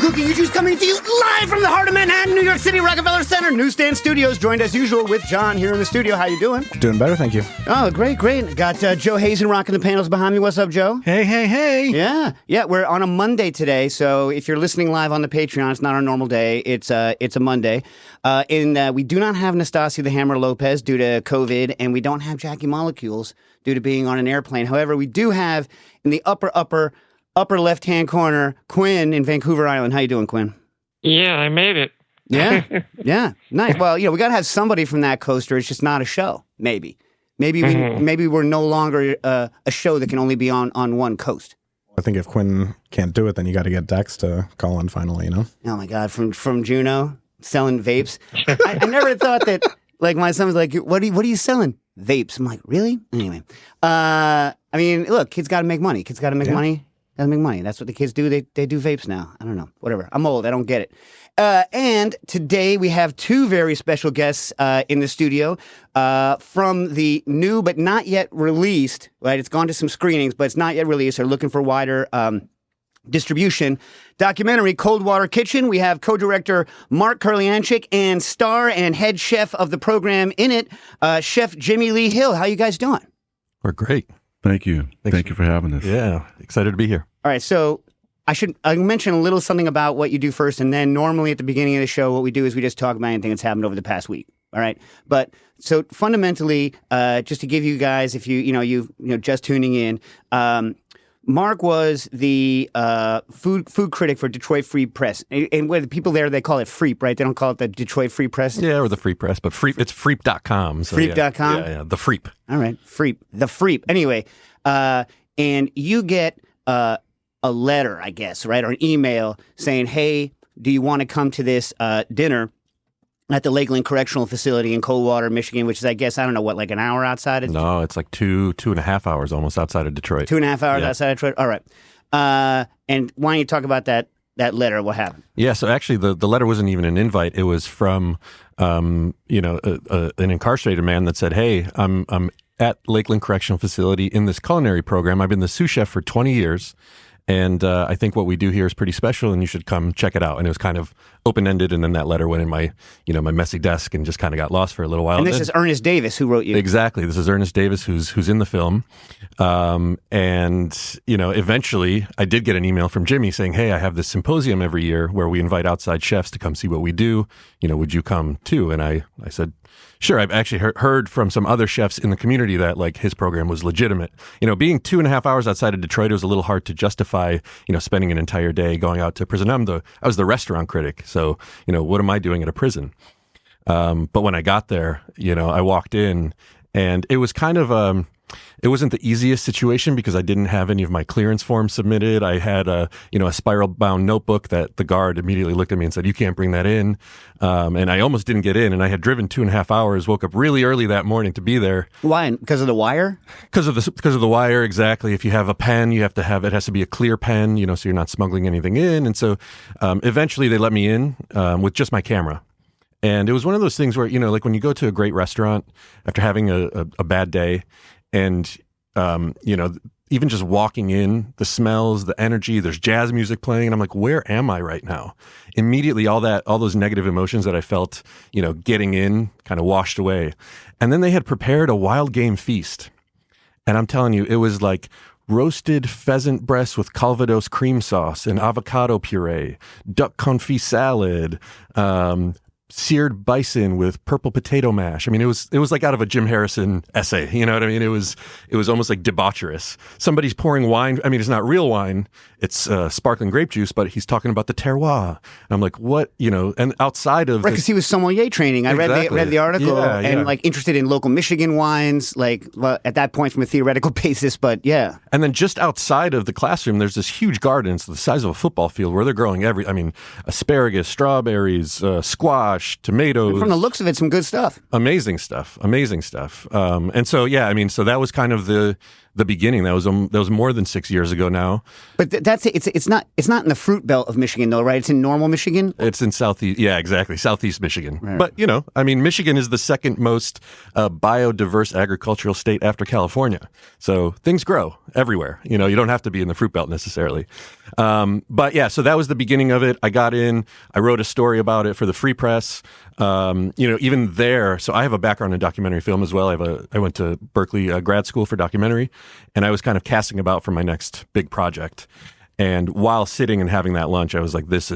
Cooking Issues coming to you live from the heart of Manhattan, New York City, Rockefeller Center, Newsstand Studios, joined as usual with John here in the studio. How you doing? Doing better, thank you. Oh, great. Got Joe Hazen rocking the panels behind me. What's up, Joe? Hey. Yeah, we're on a Monday today, so if you're listening live on the Patreon, it's not our normal day. It's a Monday. And we do not have Nastasia the Hammer Lopez due to COVID, and we don't have Jackie Molecules due to being on an airplane. However, we do have in the upper left-hand corner, Quinn in Vancouver Island. How you doing, Quinn? Yeah, I made it. Yeah, nice. Well, we got to have somebody from that coast, or it's just not a show. Maybe we're no longer a show that can only be on one coast. I think if Quinn can't do it, then you got to get Dex to call in finally, Oh my God, from Juneau selling vapes. I never thought that. Like my son was like, "What are you selling?" Vapes. I'm like, really? Anyway, I mean, look, kids got to make money. Kids got to make money. Gotta make money. That's what the kids do. They do vapes now. I don't know. Whatever. I'm old. I don't get it. And today we have two very special guests in the studio from the new but not yet released, right? It's gone to some screenings, but it's not yet released. They're looking for wider distribution documentary, Coldwater Kitchen. We have co-director Mark Kurlyandchik and star and head chef of the program in it, Chef Jimmy Lee Hill. How you guys doing? We're great. Thank you. Thank you for having us. Yeah, excited to be here. All right, so I'll mention a little something about what you do first, and then normally at the beginning of the show, what we do is we just talk about anything that's happened over the past week. All right, but so fundamentally, just to give you guys, if you just tuning in, Mark was the food critic for Detroit Free Press, and where the people there, they call it Freep, right? They don't call it the Detroit Free Press. Yeah, or the Free Press, but Freep, it's Freep.com. So Freep.com? Yeah, the Freep. All right, Freep, the Freep. Anyway, and you get a letter, I guess, right, or an email saying, "Hey, do you want to come to this dinner at the Lakeland Correctional Facility in Coldwater, Michigan," which is, I guess, I don't know, what, like an hour outside of No, it's like 2.5 hours almost outside of Detroit. 2.5 hours outside of Detroit? All right. And why don't you talk about that letter? What happened? Yeah, so actually the letter wasn't even an invite. It was from, an incarcerated man that said, "Hey, I'm at Lakeland Correctional Facility in this culinary program. I've been the sous chef for 20 years. And I think what we do here is pretty special, and you should come check it out." And it was kind of open-ended, and then that letter went in my messy desk and just kind of got lost for a little while. And this is Ernest Davis who wrote you. Exactly. This is Ernest Davis who's in the film. Eventually I did get an email from Jimmy saying, "Hey, I have this symposium every year where we invite outside chefs to come see what we do. Would you come too?" And I said, "Sure." I've actually heard from some other chefs in the community that like his program was legitimate. Being 2.5 hours outside of Detroit, it was a little hard to justify, spending an entire day going out to prison. I was the restaurant critic. So, what am I doing at a prison? But when I got there, I walked in and it was kind of, it wasn't the easiest situation because I didn't have any of my clearance forms submitted. I had a spiral bound notebook that the guard immediately looked at me and said, "You can't bring that in." And I almost didn't get in, and I had driven 2.5 hours, woke up really early that morning to be there. Why? Because of the wire? Because of the wire, exactly. If you have a pen, it has to be a clear pen, so you're not smuggling anything in. And so, eventually they let me in, with just my camera. And it was one of those things where, like when you go to a great restaurant after having a bad day, and, even just walking in, the smells, the energy, there's jazz music playing. And I'm like, where am I right now? Immediately, all those negative emotions that I felt, getting in kind of washed away. And then they had prepared a wild game feast. And I'm telling you, it was like roasted pheasant breasts with Calvados cream sauce and avocado puree, duck confit salad, seared bison with purple potato mash. I mean, it was like out of a Jim Harrison essay. You know what I mean? It was almost like debaucherous. Somebody's pouring wine. I mean, it's not real wine. It's sparkling grape juice, but he's talking about the terroir. And I'm like, what? And outside of because he was sommelier training. I read the article and like interested in local Michigan wines, like at that point from a theoretical basis. But yeah. And then just outside of the classroom, there's this huge garden. It's the size of a football field where they're growing asparagus, strawberries, squash, tomatoes. And from the looks of it, some good stuff. Amazing stuff. And so, so that was kind of the the beginning. That was more than 6 years ago now. But it's not in the fruit belt of Michigan though, right? It's in normal Michigan. It's in southeast. Yeah, exactly, southeast Michigan. Right. But I mean, Michigan is the second most biodiverse agricultural state after California. So things grow everywhere. You don't have to be in the fruit belt necessarily. But yeah, so that was the beginning of it. I got in. I wrote a story about it for the Free Press. Even there. So I have a background in documentary film as well. I went to Berkeley grad school for documentary. And I was kind of casting about for my next big project. And while sitting and having that lunch, I was like, this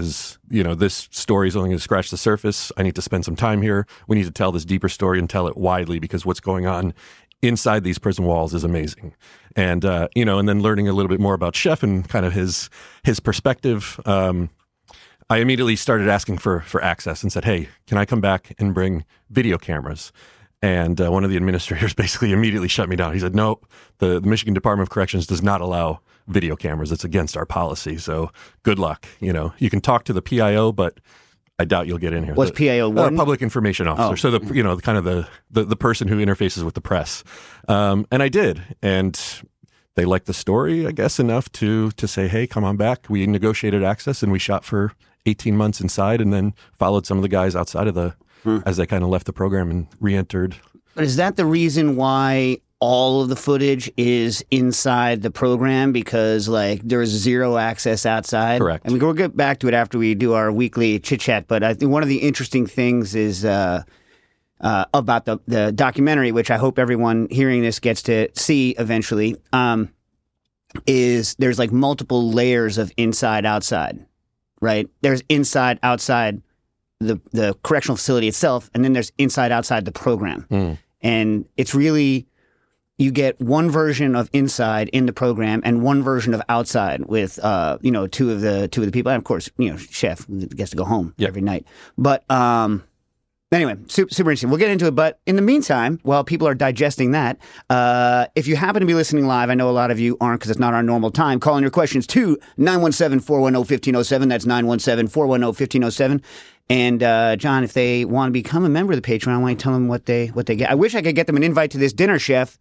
story is only going to scratch the surface. I need to spend some time here. We need to tell this deeper story and tell it widely because what's going on inside these prison walls is amazing. And, and then learning a little bit more about Chef and kind of his perspective. I immediately started asking for access and said, hey, can I come back and bring video cameras? And one of the administrators basically immediately shut me down. He said, no, the Michigan Department of Corrections does not allow video cameras. It's against our policy. So good luck. You can talk to the PIO, but I doubt you'll get in here. What's PIO? Public Information Officer. Oh. So kind of the person who interfaces with the press. And I did. And they liked the story, I guess, enough to say, hey, come on back. We negotiated access and we shot for 18 months inside and then followed some of the guys outside of as they kind of left the program and re-entered. But is that the reason why all of the footage is inside the program? Because there's zero access outside? Correct. And we'll get back to it after we do our weekly chit-chat. But I think one of the interesting things is about the documentary, which I hope everyone hearing this gets to see eventually, is there's multiple layers of inside-outside, right? There's inside-outside the correctional facility itself, and then there's inside-outside the program. And it's really, you get one version of inside in the program and one version of outside with, two of the people. And of course, Chef gets to go home every night. But anyway, super interesting. We'll get into it. But in the meantime, while people are digesting that, if you happen to be listening live, I know a lot of you aren't because it's not our normal time, call in your questions to 917-410-1507. That's 917-410-1507. And John, if they want to become a member of the Patreon, I want to tell them what they get. I wish I could get them an invite to this dinner, Chef.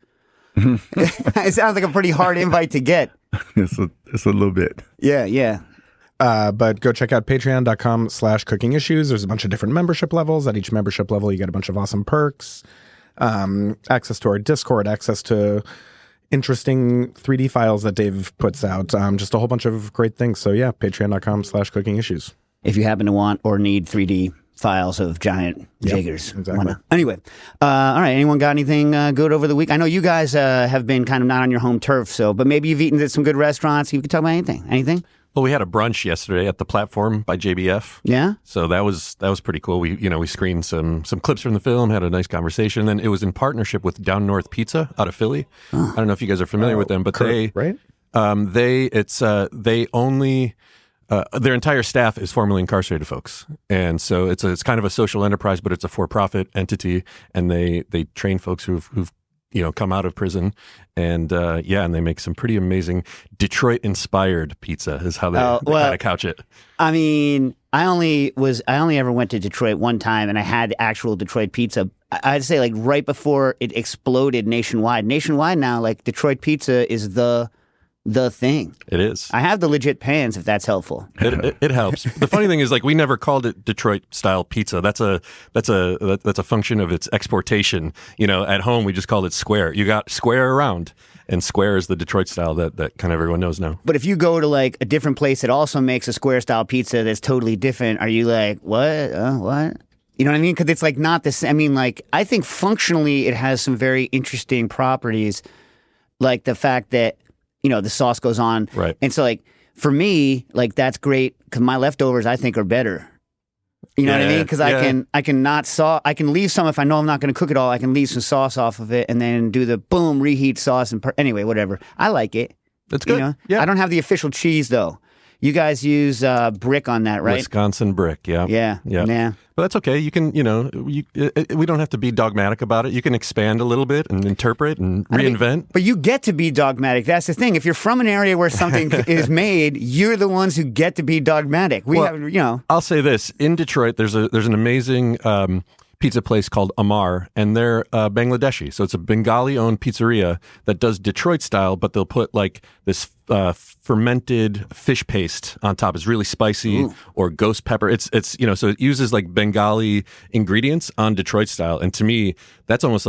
It sounds like a pretty hard invite to get. It's a little bit. Yeah. But go check out patreon.com/cookingissues. There's a bunch of different membership levels. At each membership level, you get a bunch of awesome perks, access to our Discord, access to interesting 3D files that Dave puts out, just a whole bunch of great things. So yeah, patreon.com/cookingissues. If you happen to want or need 3D files of giant jiggers. Exactly. Anyway, all right. Anyone got anything good over the week? I know you guys have been kind of not on your home turf, but maybe you've eaten at some good restaurants. You can talk about anything. Anything? Well, we had a brunch yesterday at the Platform by JBF. Yeah. So that was pretty cool. We screened some clips from the film, had a nice conversation. Then it was in partnership with Down North Pizza out of Philly. I don't know if you guys are familiar with them, but right? they only. Their entire staff is formerly incarcerated folks, and so it's kind of a social enterprise, but it's a for-profit entity, and they train folks who've come out of prison, and and they make some pretty amazing Detroit-inspired pizza is how they kind of couch it. I mean, I only ever went to Detroit one time, and I had actual Detroit pizza. I'd say right before it exploded nationwide. Nationwide now, Detroit pizza is the thing. It is. I have the legit pans, if that's helpful. It helps. The funny thing is, we never called it Detroit style pizza. That's a function of its exportation. At home we just called it square. You got square around, and square is the Detroit style that kind of everyone knows now. But if you go to a different place that also makes a square style pizza that's totally different, are you what? What? You know what I mean? Because it's not the same. I mean, I think functionally it has some very interesting properties, like the fact that the sauce goes on. Right. And so, for me, that's great because my leftovers, I think, are better. You know what I mean? Because I can leave some if I know I'm not going to cook it all. I can leave some sauce off of it and then do the boom, reheat sauce. Anyway, whatever. I like it. That's good. Yeah. I don't have the official cheese, though. You guys use brick on that, right? Wisconsin brick, yeah. Yeah. But that's okay. You can, we don't have to be dogmatic about it. You can expand a little bit and interpret and reinvent. But you get to be dogmatic. That's the thing. If you're from an area where something is made, you're the ones who get to be dogmatic. I'll say this. In Detroit, there's an amazing pizza place called Amar, and they're Bangladeshi. So it's a Bengali-owned pizzeria that does Detroit style, but they'll put like this fermented fish paste on top. It's really spicy. Ooh. Or ghost pepper. It's so it uses like Bengali ingredients on Detroit style, and to me, that's almost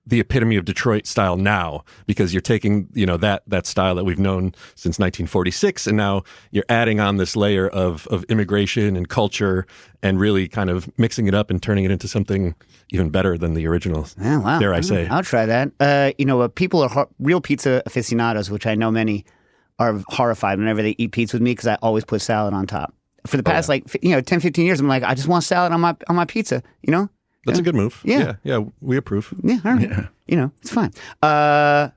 the epitome of Detroit style now, because you're taking, that style that we've known since 1946, and now you're adding on this layer of immigration and culture and really kind of mixing it up and turning it into something even better than the original. Yeah, wow. Dare I say. I'll try that. People are real pizza aficionados, which I know many are horrified whenever they eat pizza with me because I always put salad on top. For the past 10, 15 years, I'm like, I just want salad on my pizza, That's a good move. Yeah. Yeah, we approve. Yeah, all right. Yeah. It's fine. All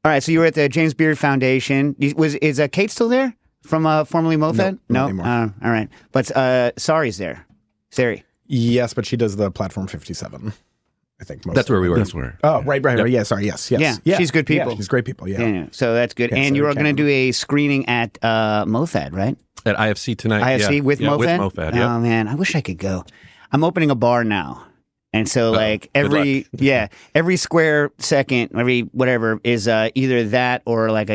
right, so you were at the James Beard Foundation. Is Kate still there from formerly MoFed? No, not anymore. All right. But Sari's there. Sari. Yes, but she does the Platform 57, I think. Mostly. That's where we were. That's where. Oh, right. Yeah, sorry. Yes. Yeah, she's good people. Yeah, she's great people, Yeah, so that's good. Yeah, and you Sari are going to Cameron. do a screening at MoFed, right? At IFC tonight. IFC with MoFed? With MoFed, yeah. Oh, man, I wish I could go. I'm opening a bar now. And so, like, good every square second, every whatever is either that or like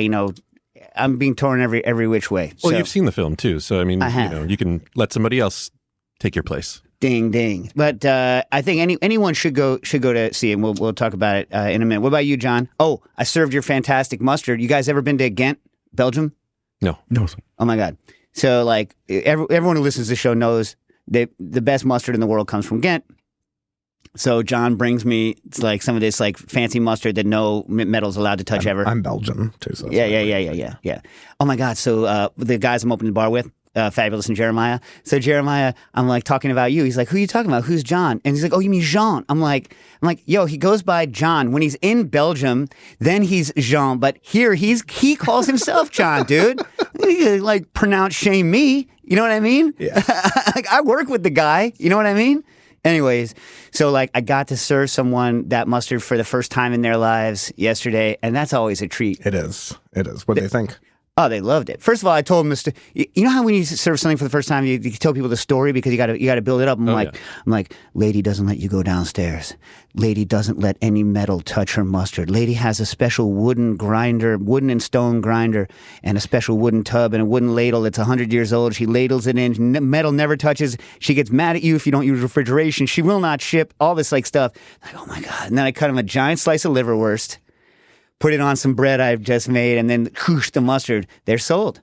I'm being torn every which way. Well, So, you've seen the film too, so I mean, I have. you can let somebody else take your place. ding ding. But I think anyone should go to see it. And we'll talk about it in a minute. What about you, John? Oh, I served your fantastic mustard. You guys ever been to Ghent, Belgium? No. Sir. Oh my God! So like everyone who listens to the show knows that the best mustard in the world comes from Ghent. So John brings me like some of this like fancy mustard that no metal's allowed to touch ever. I'm Belgian, too. So Yeah. Oh my God! So the guys I'm opening the bar with, Fabulous and Jeremiah. So Jeremiah, I'm like talking about you. He's like, "Who are you talking about? Who's John?" And he's like, "Oh, you mean Jean?" I'm like, "Yo, he goes by John when he's in Belgium. Then he's Jean, but here he calls himself John, dude. Like pronounce shame me. You know what I mean? Yeah. Like I work with the guy. You know what I mean?" Anyways, so like I got to serve someone that mustard for the first time in their lives yesterday, and that's always a treat. It is. What do they think? Oh, they loved it. First of all, I told them, you know how when you serve something for the first time, you tell people the story because you got to build it up. I'm like, lady doesn't let you go downstairs. Lady doesn't let any metal touch her mustard. Lady has a special wooden and stone grinder, and a special wooden tub and a wooden ladle that's 100 years old. She ladles it in. Metal never touches. She gets mad at you if you don't use refrigeration. She will not ship. All this like stuff. Like, oh my God! And then I cut him a giant slice of liverwurst. Put it on some bread I've just made, and then whoosh, the mustard. They're sold.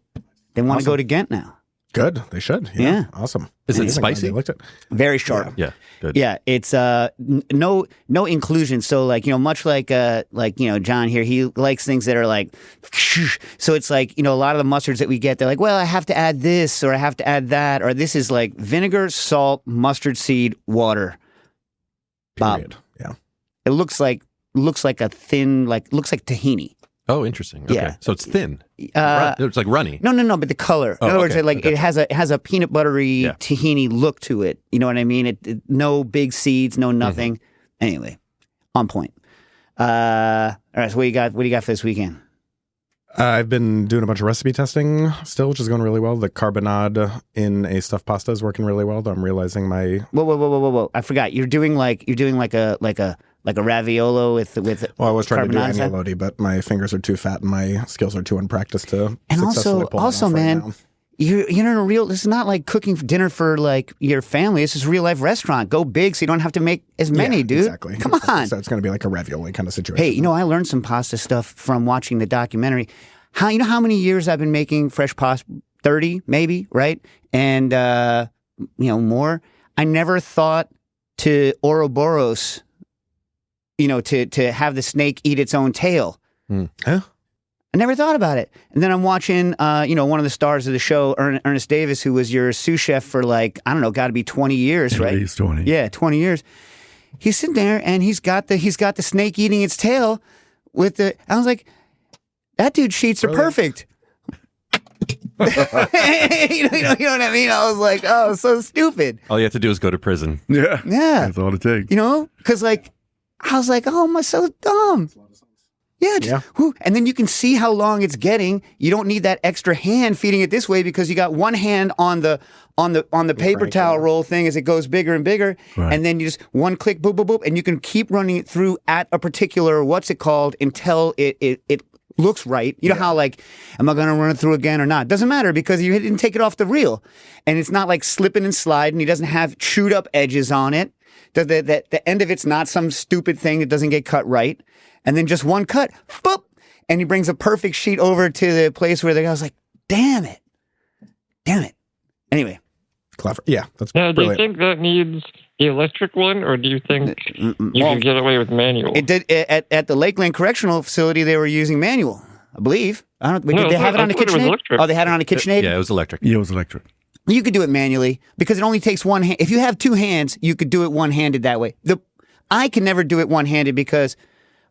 They want to go to Ghent now. Good. They should. Yeah. Awesome. Is it I'm glad spicy? they liked it. Very sharp. Yeah, good. Yeah, it's no inclusion. So like much like John here, he likes things that are like, so it's like a lot of the mustards that we get, they're like, well, I have to add this or I have to add that, or this is like vinegar, salt, mustard seed, water. Period. Yeah. It looks like a thin looks like tahini. Oh, interesting. Okay. Yeah. So it's thin. It's like runny. No, but the color. In other words, it has a peanut buttery tahini look to it. You know what I mean? It no big seeds, no nothing. Mm-hmm. Anyway, on point. All right. So what do you got for this weekend? I've been doing a bunch of recipe testing still, which is going really well. The carbonade in a stuffed pasta is working really well. Though I'm realizing my whoa! I forgot. You're doing like a raviolo with. Well, I was trying to do carbonara. agnolotti, but my fingers are too fat and my skills are too unpracticed to. And successfully pull it also, off right man, now. you're in a real. This is not like cooking dinner for like your family. This is a real life restaurant. Go big so you don't have to make as many, dude. Exactly. Come on. So it's going to be like a ravioli kind of situation. Hey, I learned some pasta stuff from watching the documentary. How many years I've been making fresh pasta? 30, maybe, right? And more. I never thought to Ouroboros, to have the snake eat its own tail. Huh? I never thought about it. And then I'm watching, one of the stars of the show, Ernest Davis, who was your sous chef for got to be 20 years, right? At least 20. Yeah, 20 years. He's sitting there and he's got the snake eating its tail I was like, that dude's sheets are perfect. you know what I mean? I was like, oh, so stupid. All you have to do is go to prison. Yeah. Yeah. That's all it takes. Because I was like, oh, am I so dumb? Yeah, and then you can see how long it's getting. You don't need that extra hand feeding it this way because you got one hand on the on the paper towel roll thing as it goes bigger and bigger, Right. and then you just one click, boop, boop, boop, and you can keep running it through at a particular until it looks right. You know how like, am I going to run it through again or not? Doesn't matter because you didn't take it off the reel, and it's not like slipping and sliding. He doesn't have chewed up edges on it. The end of it's not some stupid thing that doesn't get cut right, and then just one cut, boop, and he brings a perfect sheet over to the place where the guy was like, damn it. Anyway. Clever. Yeah, that's Now, do you brilliant. think that needs the electric one, or do you think you can get away with manual? It did at the Lakeland Correctional Facility. They were using manual, I believe. I don't. No, Did they have it on the I thought it was KitchenAid? electric. Oh, they had it on the KitchenAid. Yeah, it was electric. Yeah, it was electric. You could do it manually because it only takes one hand. If you have two hands, you could do it one-handed that way. I can never do it one-handed because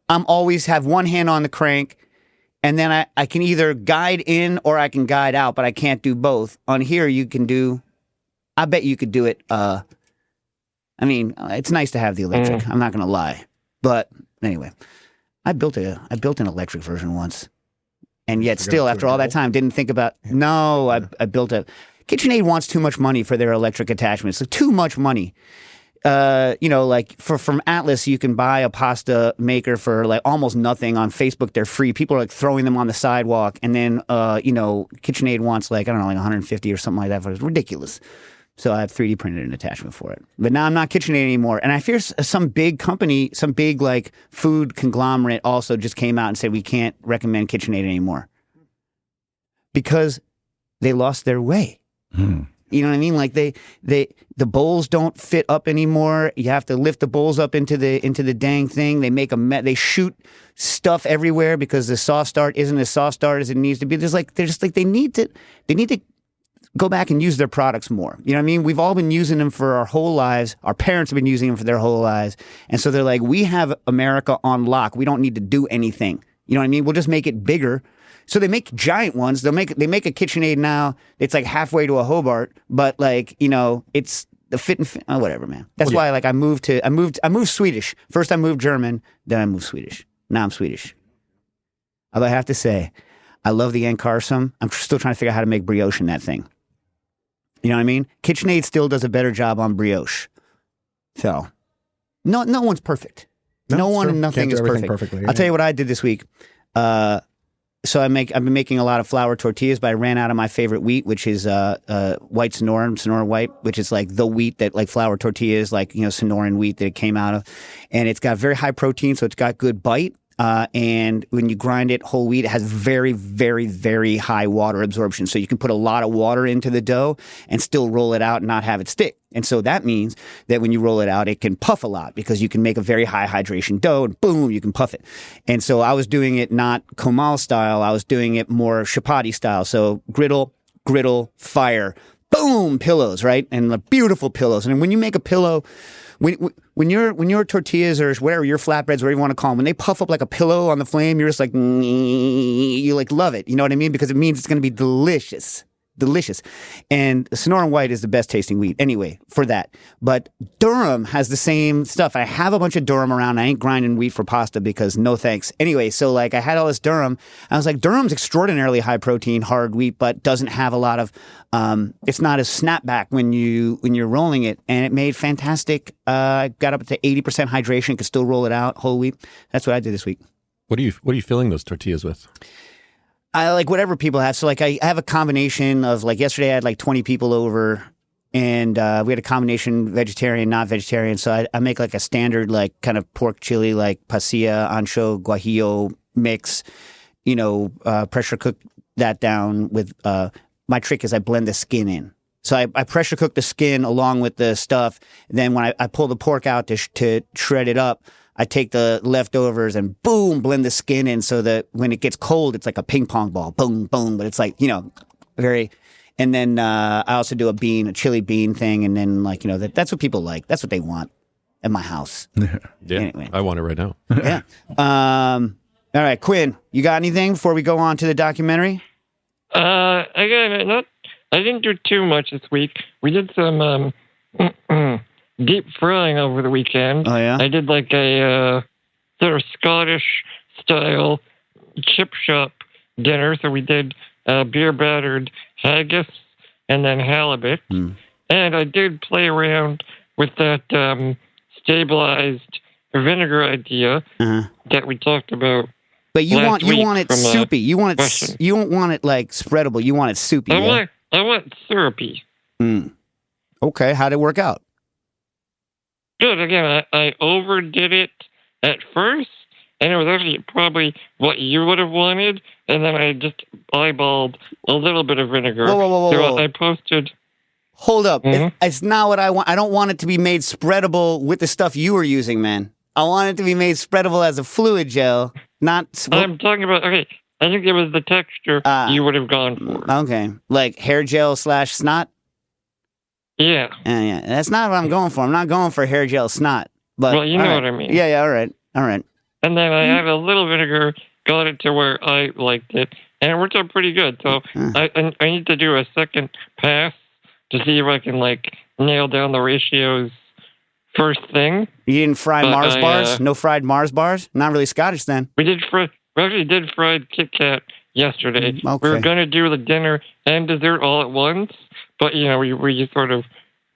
I'm always have one hand on the crank, and then I can either guide in or I can guide out, but I can't do both. On here, you can do. I bet you could do it. I mean, it's nice to have the electric. I'm not going to lie, but anyway, I built an electric version once, and yet still, after all that time, didn't think about. No, I built a. KitchenAid wants too much money for their electric attachments. Like, too much money. Like from Atlas, you can buy a pasta maker for like almost nothing on Facebook. They're free. People are like throwing them on the sidewalk, and then KitchenAid wants like I don't know, like 150 or something like that. It's ridiculous. So I have 3D printed an attachment for it. But now I'm not KitchenAid anymore. And I fear some big company, some big like food conglomerate also just came out and said we can't recommend KitchenAid anymore because they lost their way. You know what I mean? Like the bowls don't fit up anymore. You have to lift the bowls up into the dang thing. They make they shoot stuff everywhere because the soft start isn't as soft start as it needs to be. They need to go back and use their products more. You know what I mean? We've all been using them for our whole lives. Our parents have been using them for their whole lives. And so they're like, we have America on lock. We don't need to do anything. You know what I mean? We'll just make it bigger. So they make giant ones. They make a KitchenAid now. It's like halfway to a Hobart, but like, it's the fit and fit. Oh, whatever, man. That's why like I moved Swedish. First I moved German, then I moved Swedish. Now I'm Swedish. Although I have to say, I love the Encarsum. I'm still trying to figure out how to make brioche in that thing. You know what I mean? KitchenAid still does a better job on brioche. So, no one's perfect. No one and nothing is perfect. Perfectly, I'll tell you what I did this week. So I've been making a lot of flour tortillas, but I ran out of my favorite wheat, which is white Sonora white, which is like the wheat that like flour tortillas, like Sonoran wheat that it came out of, and it's got very high protein, so it's got good bite. And when you grind it whole wheat, it has very, very, very high water absorption. So you can put a lot of water into the dough and still roll it out and not have it stick. And so that means that when you roll it out, it can puff a lot because you can make a very high hydration dough and boom, you can puff it. And so I was doing it not Komal style. I was doing it more chapati style. So griddle, fire, boom, pillows, right? And the beautiful pillows. And when you make a pillow, when your tortillas or whatever, your flatbreads, whatever you want to call them, when they puff up like a pillow on the flame, you're just like, you like love it. You know what I mean? Because it means it's going to be delicious. And Sonoran white is the best tasting wheat anyway for that. But Durham has the same stuff. I have a bunch of Durham around. I ain't grinding wheat for pasta because no thanks. Anyway, so like I had all this Durham. I was like, Durham's extraordinarily high protein, hard wheat, but doesn't have a lot of, it's not as snapback when you're rolling it. And it made fantastic, got up to 80% hydration, could still roll it out, whole wheat. That's what I did this week. What are you filling those tortillas with? I like whatever people have. So like I have a combination of like yesterday I had like 20 people over and we had a combination vegetarian, not vegetarian. So I make like a standard like kind of pork chili like pasilla, ancho, guajillo mix, pressure cook that down with my trick is I blend the skin in. So I pressure cook the skin along with the stuff. And then when I pull the pork out to shred it up, I take the leftovers and boom, blend the skin in so that when it gets cold, it's like a ping pong ball, boom, boom. But it's like, very, and then I also do a chili bean thing. And then like, that's what people like. That's what they want at my house. Yeah, anyway. I want it right now. Yeah. All right, Quinn, you got anything before we go on to the documentary? I didn't do too much this week. We did some deep frying over the weekend. Oh, yeah? I did like a sort of Scottish style chip shop dinner. So we did beer battered haggis and then halibut. And I did play around with that stabilized vinegar idea that we talked about. But you want it from, soupy. You want it Russian. you don't want it like spreadable. You want it soupy. I want syrupy. Okay, how'd it work out? Good. Again, I overdid it at first, and it was actually probably what you would have wanted, and then I just eyeballed a little bit of vinegar. Whoa. So I posted... Hold up. It's not what I want. I don't want it to be made spreadable with the stuff you were using, man. I want it to be made spreadable as a fluid gel, not... I'm talking about... Okay, I think it was the texture you would have gone for. Okay. Like hair gel / snot? Yeah. Yeah. That's not what I'm going for. I'm not going for hair gel snot. But, Well, you know what I mean. Yeah, all right. And then I added a little vinegar, got it to where I liked it, and it worked out pretty good. So I need to do a second pass to see if I can, like, nail down the ratios first thing. You didn't fry Mars bars? No fried Mars bars? Not really Scottish then. We actually did fried Kit Kat yesterday. Okay. We were going to do the dinner and dessert all at once, but, we just sort of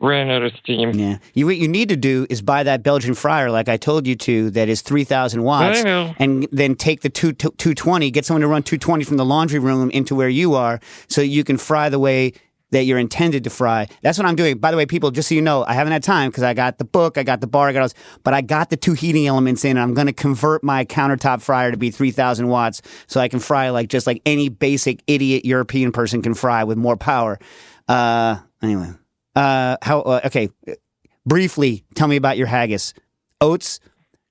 ran out of steam. Yeah. What you need to do is buy that Belgian fryer like I told you to that is 3,000 watts. I know. And then take the 220, get someone to run 220 from the laundry room into where you are so you can fry the way that you're intended to fry. That's what I'm doing. By the way, people, just so you know, I haven't had time because I got the book, I got the bar, but I got the 2 heating elements in, and I'm going to convert my countertop fryer to be 3,000 watts so I can fry just like any basic idiot European person can fry with more power. Anyway. Okay. Briefly, tell me about your haggis. Oats?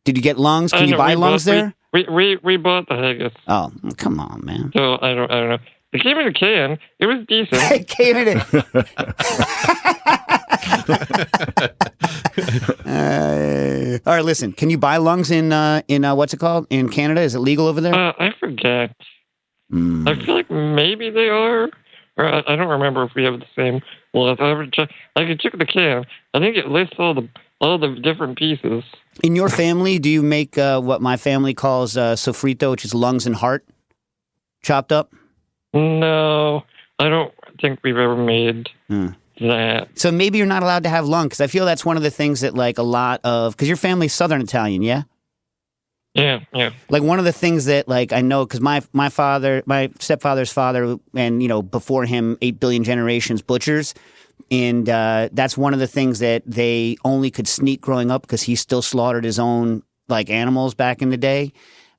Did you get lungs? Can you buy lungs there? We bought the haggis. Oh, come on, man. So I don't know. It came in a can. It was decent. It came in all right, listen. Can you buy lungs in what's it called? In Canada? Is it legal over there? I forget. I feel like maybe they are. Or I don't remember if we have the same laws. I can check the can. I think it lists all the different pieces. In your family, do you make what my family calls sofrito, which is lungs and heart chopped up? No, I don't think we've ever made that. So maybe you're not allowed to have lung, because I feel that's one of the things that like a lot of, because your family's Southern Italian, yeah? Yeah. Like one of the things that like I know, because my stepfather's father, and before him, 8 billion generations butchers, and that's one of the things that they only could sneak growing up because he still slaughtered his own like animals back in the day.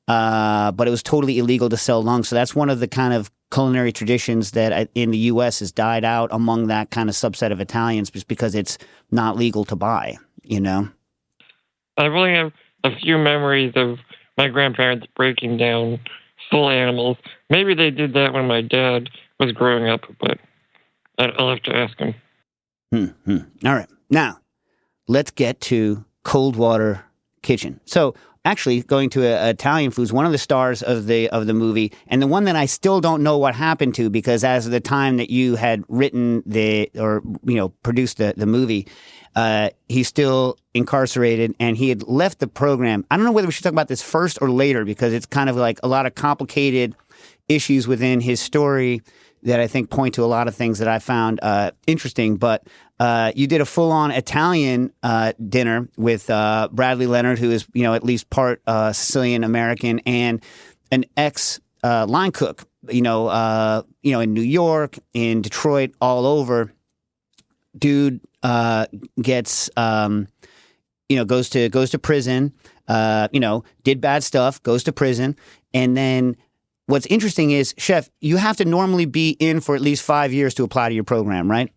But it was totally illegal to sell lungs. So that's one of the kind of culinary traditions that in the U.S. has died out among that kind of subset of Italians just because it's not legal to buy, I only have a few memories of my grandparents breaking down full animals. Maybe they did that when my dad was growing up, but I'll have to ask him. All right. Now, let's get to Coldwater Kitchen. So actually going to Italian foods, one of the stars of the movie, and the one that I still don't know what happened to, because as of the time that you had written produced the movie, he's still incarcerated and he had left the program. I don't know whether we should talk about this first or later, because it's kind of like a lot of complicated issues within his story that I think point to a lot of things that I found interesting. But you did a full-on Italian dinner with Bradley Leonard, who is at least part Sicilian American, and an ex line cook. In New York, in Detroit, all over. Dude gets goes to prison. Did bad stuff, goes to prison, and then. What's interesting is, Chef, you have to normally be in for at least 5 years to apply to your program, right?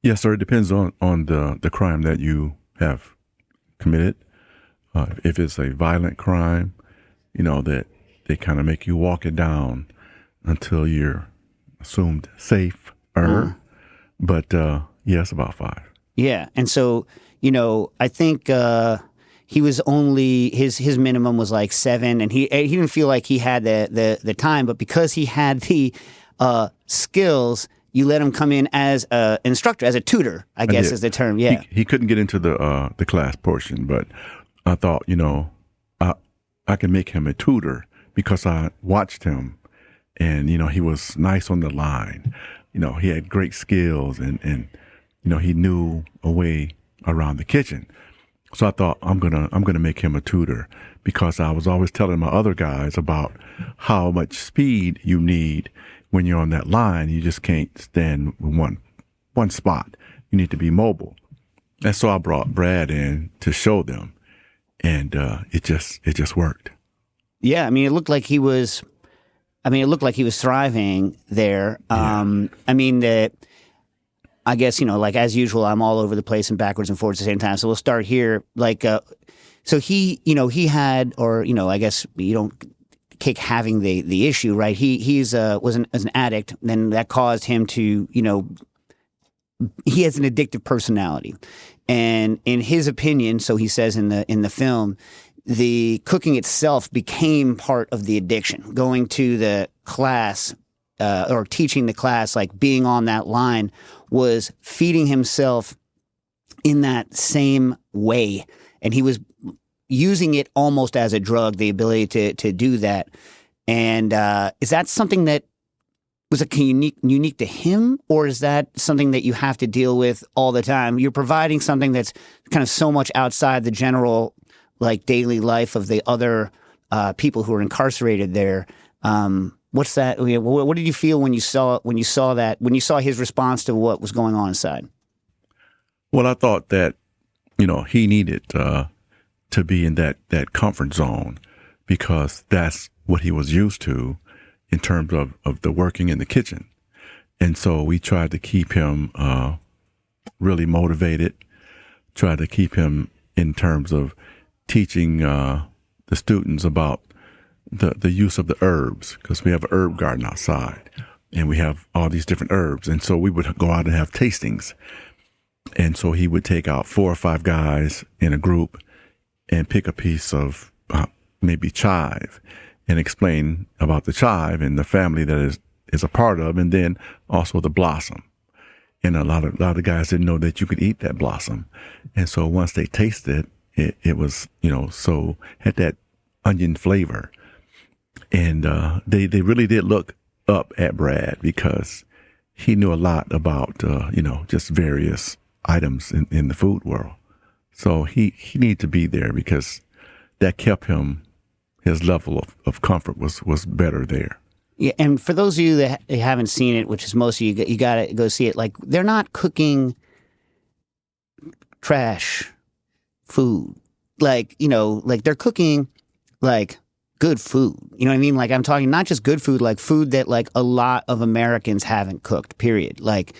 Yes, sir. It depends on the crime that you have committed. If it's a violent crime, that they kind of make you walk it down until you're assumed safe. But yes, about 5. Yeah, and so I think. He was only his minimum was like 7, and he didn't feel like he had the time, but because he had the skills, you let him come in as an instructor, as a tutor, I guess is the term. Yeah, he couldn't get into the class portion, but I thought I can make him a tutor because I watched him, and he was nice on the line, he had great skills and he knew a way around the kitchen. So I thought I'm gonna make him a tutor, because I was always telling my other guys about how much speed you need when you're on that line. You just can't stand one spot. You need to be mobile. And so I brought Brad in to show them, and it just worked. Yeah, I mean, it looked like he was thriving there. Yeah. I mean, I guess, like as usual, I'm all over the place and backwards and forwards at the same time. So we'll start here. So he had, or, I guess you don't kick having the issue, right? He was an addict, and that caused him to, he has an addictive personality. And in his opinion, so he says in the film, the cooking itself became part of the addiction. Going to the class, or teaching the class, like being on that line, was feeding himself in that same way. And he was using it almost as a drug, the ability to do that. And is that something that was unique to him, or is that something that you have to deal with all the time? You're providing something that's kind of so much outside the general, like, daily life of the other people who are incarcerated there. What's that? What did you feel when you saw his response to what was going on inside? Well, I thought that, he needed to be in that comfort zone, because that's what he was used to in terms of the working in the kitchen. And so we tried to keep him really motivated, tried to keep him in terms of teaching the students about the use of the herbs, because we have an herb garden outside and we have all these different herbs. And so we would go out and have tastings. And so he would take out 4 or 5 guys in a group and pick a piece of maybe chive and explain about the chive and the family that is a part of, and then also the blossom. And a lot of guys didn't know that you could eat that blossom. And so once they tasted it, it was, so had that onion flavor. And they really did look up at Brad, because he knew a lot about, just various items in the food world. So he needed to be there, because that kept his level of comfort was better there. Yeah, and for those of you that haven't seen it, which is most of you got to go see it. Like, they're not cooking trash food. Like, like they're cooking like good food. You know what I mean? Like, I'm talking not just good food, like food that like a lot of Americans haven't cooked, period. Like,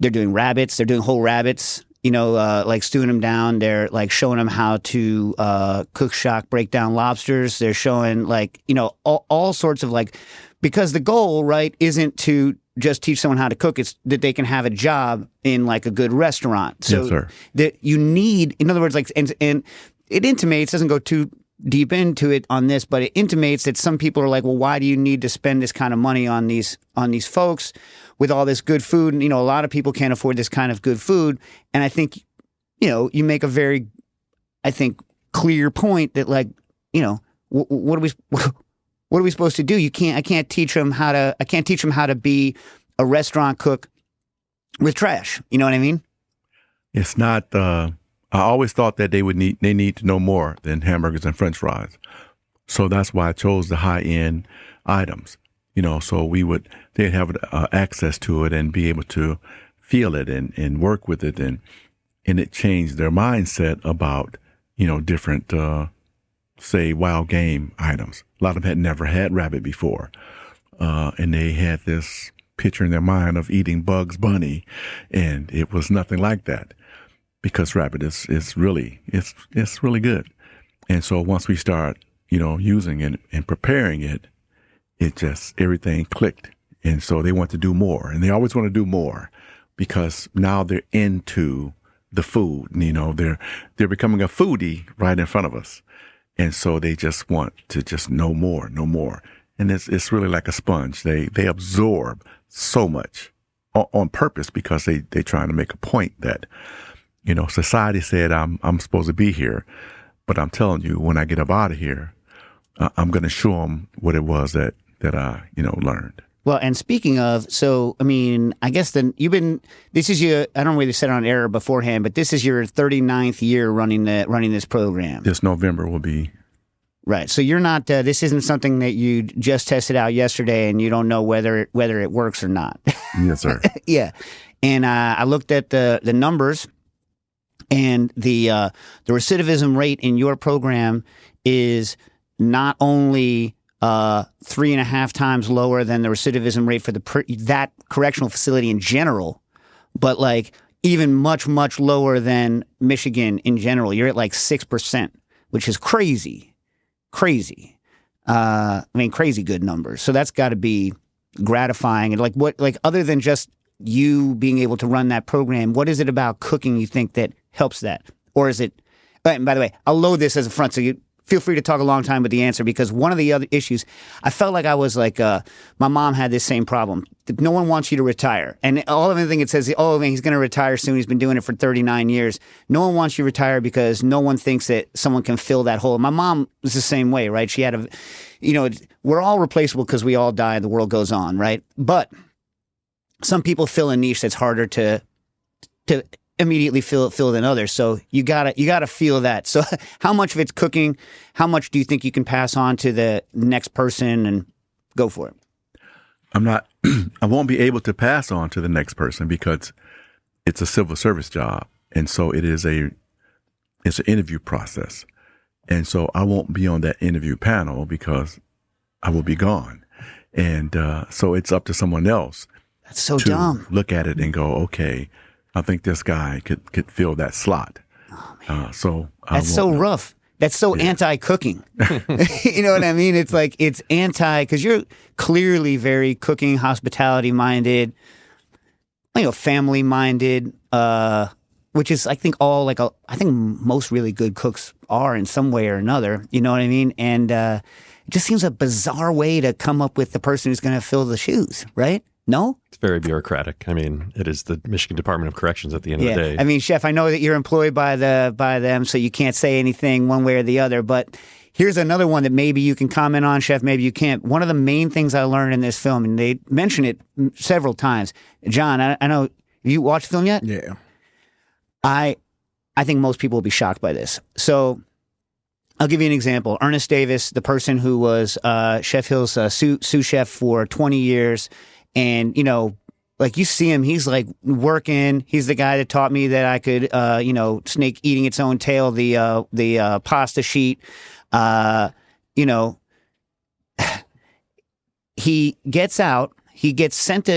they're doing rabbits, they're doing whole rabbits, like stewing them down. They're like showing them how to cook shock, break down lobsters. They're showing like, all sorts of like, because the goal, right, isn't to just teach someone how to cook. It's that they can have a job in like a good restaurant. So yes, sir. That you need, in other words, like, and it intimates, doesn't go too deep into it on this, but it intimates that some people are like, well, why do you need to spend this kind of money on these folks with all this good food? And, a lot of people can't afford this kind of good food. And I think, you make a very, I think, clear point that, like, what are we supposed to do? I can't teach them how to be a restaurant cook with trash. You know what I mean? It's not, I always thought that they need to know more than hamburgers and French fries. So that's why I chose the high end items, so they'd have access to it and be able to feel it and work with it. And it changed their mindset about, different, say, wild game items. A lot of them had never had rabbit before. And they had this picture in their mind of eating Bugs Bunny, and it was nothing like that, because rabbit is really good. And so once we start, using it and preparing it, everything clicked. And so they want to do more, and they always want to do more, because now they're into the food. They're becoming a foodie right in front of us. And so they just want to just know more. And it's really like a sponge. They absorb so much on purpose, because they're trying to make a point that, society said I'm supposed to be here, but I'm telling you, when I get up out of here, I'm going to show them what it was that I, learned. Well, and speaking of, so I mean, I guess then this is your, I don't know whether you said it on air beforehand, but this is your 39th year running this program. This November will be. Right. So you're not, this isn't something that you just tested out yesterday and you don't know whether it works or not. Yes, sir. Yeah. And I looked at the numbers, and the recidivism rate in your program is not only 3.5 times lower than the recidivism rate for that correctional facility in general, but like even much, much lower than Michigan in general. You're at like 6%, which is crazy. Crazy. I mean, crazy good numbers. So that's got to be gratifying. And like other than just you being able to run that program, what is it about cooking you think that helps that? Or is it, and by the way, I'll load this as a front, so you feel free to talk a long time with the answer, because one of the other issues, I felt like I was like, my mom had this same problem. No one wants you to retire. And all of everything it says, oh, man, he's going to retire soon. He's been doing it for 39 years. No one wants you to retire because no one thinks that someone can fill that hole. My mom was the same way, right? She had we're all replaceable because we all die and the world goes on, right? But some people fill a niche that's harder to immediately fill than others. So you gotta feel that. So how much of it's cooking? How much do you think you can pass on to the next person, and go for it? I won't be able to pass on to the next person because it's a civil service job. And so it's an interview process. And so I won't be on that interview panel because I will be gone. And so it's up to someone else. That's so to dumb. Look at it and go, okay, I think this guy could fill that slot. Oh, man. That's so rough. That's so anti-cooking. You know what I mean? It's like, it's because you're clearly very cooking, hospitality-minded, family-minded, which is, I think, I think most really good cooks are in some way or another. You know what I mean? And it just seems a bizarre way to come up with the person who's going to fill the shoes, right? No? It's very bureaucratic. I mean, it is the Michigan Department of Corrections at the end of the day. I mean, Chef, I know that you're employed by them, so you can't say anything one way or the other, but here's another one that maybe you can comment on, Chef, maybe you can't. One of the main things I learned in this film, and they mention it several times. John, I know, have you watched the film yet? Yeah. I think most people will be shocked by this. So I'll give you an example. Ernest Davis, the person who was Chef Hill's sous chef for 20 years, and, like you see him, he's like working. He's the guy that taught me that I could, snake eating its own tail, the pasta sheet. He gets out. He gets sent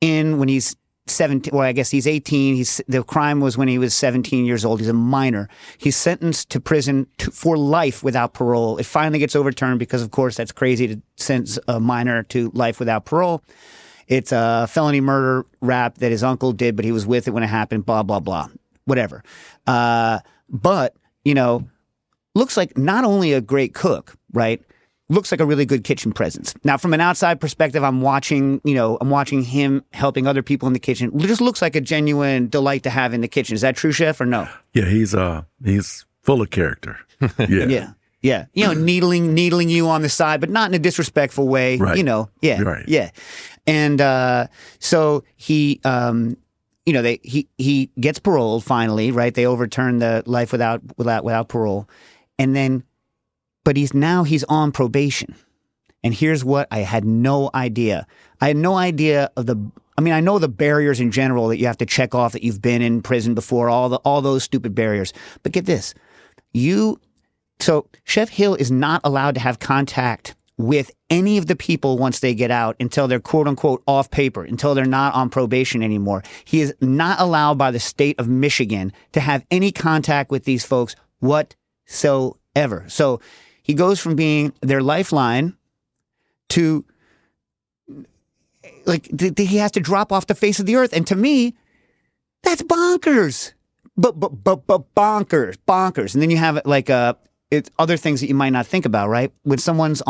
in when he's 17. Well, I guess he's 18. The crime was when he was 17 years old. He's a minor. He's sentenced to prison for life without parole. It finally gets overturned because, of course, that's crazy to sentence a minor to life without parole. It's a felony murder rap that his uncle did, but he was with it when it happened, blah, blah, blah, whatever. But, looks like not only a great cook, right? Looks like a really good kitchen presence. Now, from an outside perspective, I'm watching him helping other people in the kitchen. It just looks like a genuine delight to have in the kitchen. Is that true, Chef, or no? Yeah, he's full of character. Yeah. Yeah. Needling you on the side, but not in a disrespectful way. Right. Yeah. Right. Yeah. And so he he gets paroled finally, right? They overturn the life without parole. And then, but he's on probation. And here's what I had no idea. I had no idea of I know the barriers in general that you have to check off that you've been in prison before, all those stupid barriers. But get this. So Chef Hill is not allowed to have contact with any of the people once they get out until they're quote unquote off paper, until they're not on probation anymore. He is not allowed by the state of Michigan to have any contact with these folks whatsoever. So he goes from being their lifeline to he has to drop off the face of the earth. And to me, that's bonkers. But bonkers. And then you have it's other things that you might not think about, right? When someone's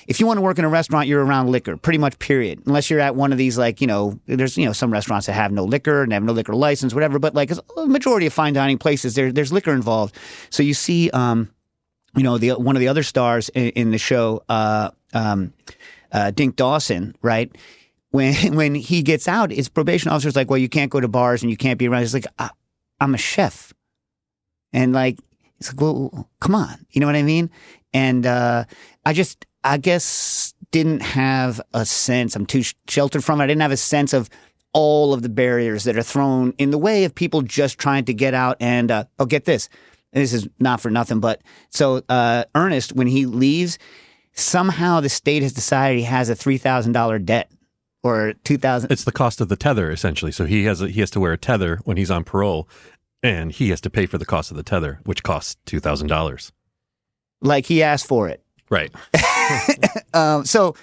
if you want to work in a restaurant, you're around liquor, pretty much, period. Unless you're at one of these, there's, some restaurants that have no liquor and have no liquor license, whatever. But a majority of fine dining places, there's liquor involved. So you see, one of the other stars in the show, Dink Dawson, right? When he gets out, his probation officer's like, well, you can't go to bars and you can't be around. He's like, I'm a chef. And like, he's like, well, come on. You know what I mean? And I guess didn't have a sense. I'm too sheltered from it. I didn't have a sense of all of the barriers that are thrown in the way of people just trying to get out. And get this. This is not for nothing, but so Ernest, when he leaves, somehow the state has decided he has a $3,000 debt or $2,000. It's the cost of the tether, essentially. So he has to wear a tether when he's on parole, and he has to pay for the cost of the tether, which costs $2,000. Like he asked for it. Right. So,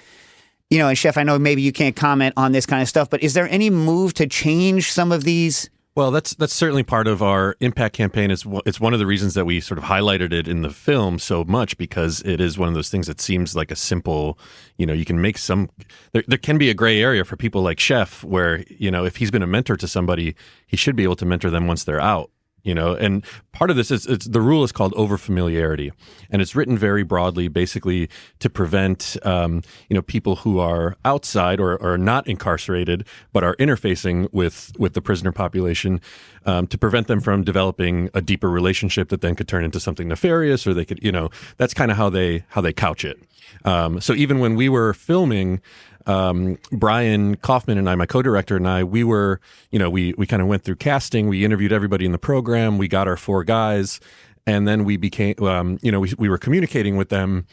you know, and Chef, I know maybe you can't comment on this kind of stuff, but is there any move to change some of these? Well, that's certainly part of our impact campaign. It's one of the reasons that we sort of highlighted it in the film so much, because it is one of those things that seems like a simple, you know, you can make some, there can be a gray area for people like Chef where, you know, if he's been a mentor to somebody, he should be able to mentor them once they're out. You know, and part of this is the rule is called overfamiliarity, and it's written very broadly, basically to prevent, you know, people who are outside or are not incarcerated but are interfacing with the prisoner population, to prevent them from developing a deeper relationship that then could turn into something nefarious, or they could, you know, that's kind of how they couch it. So even when we were filming, Brian Kaufman and I, my co-director and I, we were, you know, we kind of went through casting. We interviewed everybody in the program. We got our 4 guys, and then we became, you know, we were communicating with them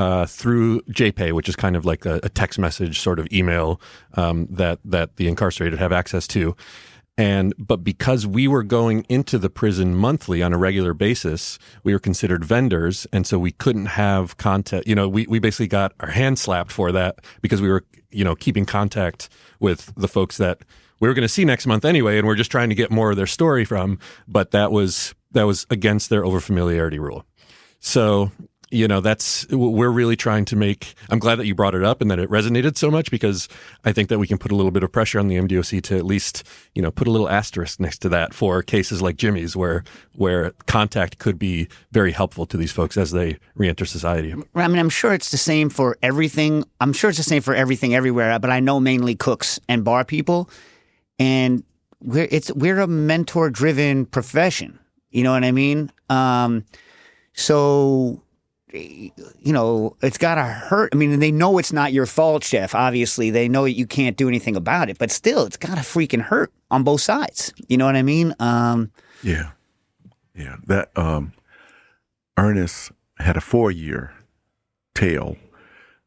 through JPay, which is kind of like a text message sort of email that the incarcerated have access to. But because we were going into the prison monthly on a regular basis, we were considered vendors. And so we couldn't have contact, you know, we basically got our hands slapped for that because we were, you know, keeping contact with the folks that we were going to see next month anyway. And we're just trying to get more of their story from, but that was against their overfamiliarity rule. So, you know, we're really trying to make, I'm glad that you brought it up and that it resonated so much, because I think that we can put a little bit of pressure on the MDOC to at least, you know, put a little asterisk next to that for cases like Jimmy's where contact could be very helpful to these folks as they reenter society. I mean, I'm sure it's the same for everything. I'm sure it's the same for everything everywhere, but I know mainly cooks and bar people, and we're a mentor-driven profession. You know what I mean? So, you know, it's got to hurt. I mean, they know it's not your fault, Chef. Obviously, they know you can't do anything about it, but still, it's got to freaking hurt on both sides. You know what I mean? Yeah. That Ernest had a 4-year tail.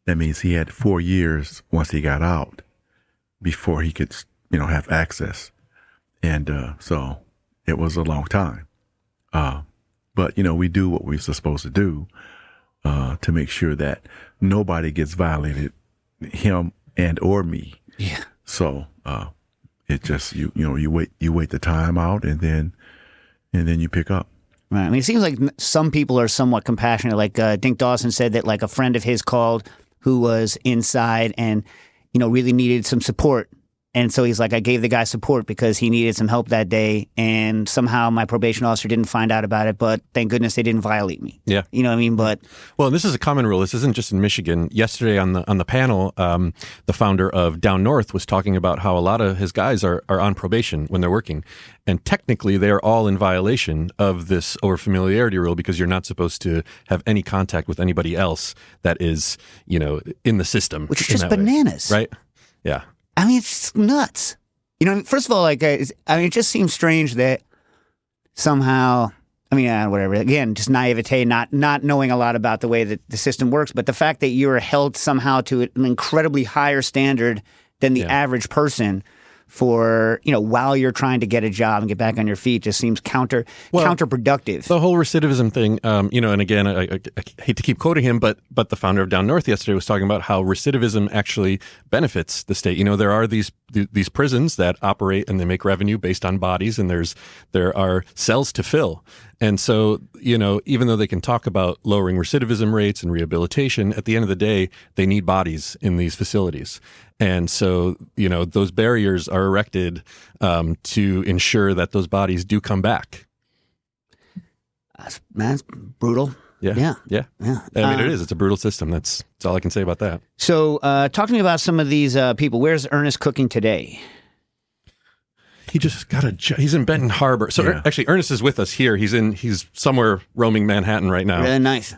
That means he had 4 years once he got out before he could, you know, have access, and so it was a long time. But you know, we do what we're supposed to do. To make sure that nobody gets violated, him and or me. Yeah. So it just you wait the time out, and then you pick up. Right. I mean, it seems like some people are somewhat compassionate. Like Dink Dawson said that like a friend of his called who was inside and, you know, really needed some support. And so he's like, I gave the guy support because he needed some help that day. And somehow my probation officer didn't find out about it. But thank goodness they didn't violate me. Yeah. You know what I mean? But well, this is a common rule. This isn't just in Michigan. Yesterday on the panel, the founder of Down North was talking about how a lot of his guys are on probation when they're working. And technically, they are all in violation of this overfamiliarity rule, because you're not supposed to have any contact with anybody else that is, you know, in the system. Which is just bananas. Right? Yeah. I mean, it's nuts. You know, first of all, like, I mean, it just seems strange that somehow, I mean, whatever. Again, just naivete, not knowing a lot about the way that the system works. But the fact that you are held somehow to an incredibly higher standard than the average person for, you know, while you're trying to get a job and get back on your feet just seems counterproductive. The whole recidivism thing, you know, and again, I hate to keep quoting him, but the founder of Down North yesterday was talking about how recidivism actually benefits the state. You know, there are these prisons that operate and they make revenue based on bodies, and there are cells to fill. And so, you know, even though they can talk about lowering recidivism rates and rehabilitation, at the end of the day, they need bodies in these facilities. And so, you know, those barriers are erected to ensure that those bodies do come back. That's brutal. Yeah. I mean, it is. It's a brutal system. That's all I can say about that. So, talk to me about some of these people. Where's Ernest cooking today? He just got a job. He's in Benton Harbor. So actually, Ernest is with us here. He's somewhere roaming Manhattan right now. Really nice.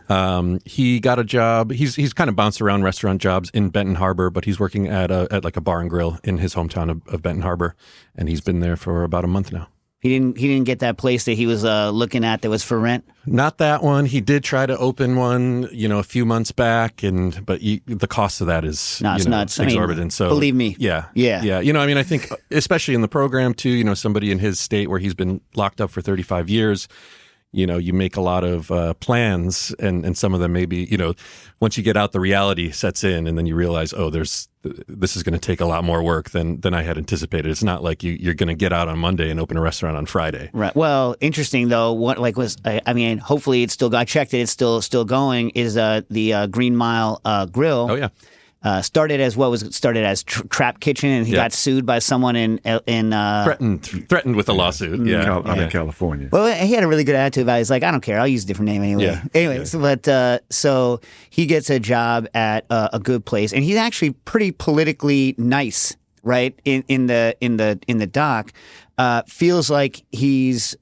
He got a job. He's kind of bounced around restaurant jobs in Benton Harbor, but he's working at like a bar and grill in his hometown of Benton Harbor, and he's been there for about a month now. He didn't get that place that he was looking at that was for rent. Not that one. He did try to open one, a few months back, but the cost of that is nuts. exorbitant. I mean, so believe me, yeah. I think especially in the program too. Somebody in his state where he's been locked up for 35 years. You make a lot of plans, and some of them maybe, once you get out, the reality sets in, and then you realize, this is going to take a lot more work than I had anticipated. It's not like you're going to get out on Monday and open a restaurant on Friday. Right. Well, interesting though. Hopefully it's still. I checked it. It's still going. Is the Green Mile Grill? Oh yeah. Started as Trap Kitchen, and he got sued by someone in threatened with a lawsuit. Yeah, I'm in California. Well, he had a really good attitude about it. He's like, I don't care, I'll use a different name anyway. Yeah. Anyway, so he gets a job at a good place, and he's actually pretty politically nice, right? In the doc, feels like he's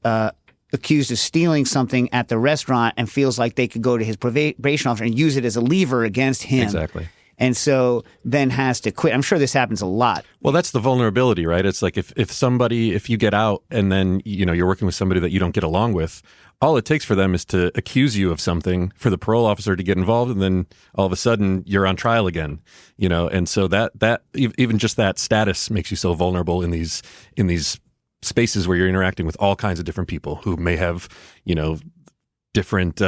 accused of stealing something at the restaurant, and feels like they could go to his probation officer and use it as a lever against him. Exactly. And so then has to quit. I'm sure this happens a lot. Well, that's the vulnerability, right? It's like if you get out and then, you're working with somebody that you don't get along with, all it takes for them is to accuse you of something, for the parole officer to get involved, and then all of a sudden you're on trial again, and so that even just that status makes you so vulnerable in these spaces where you're interacting with all kinds of different people who may have, different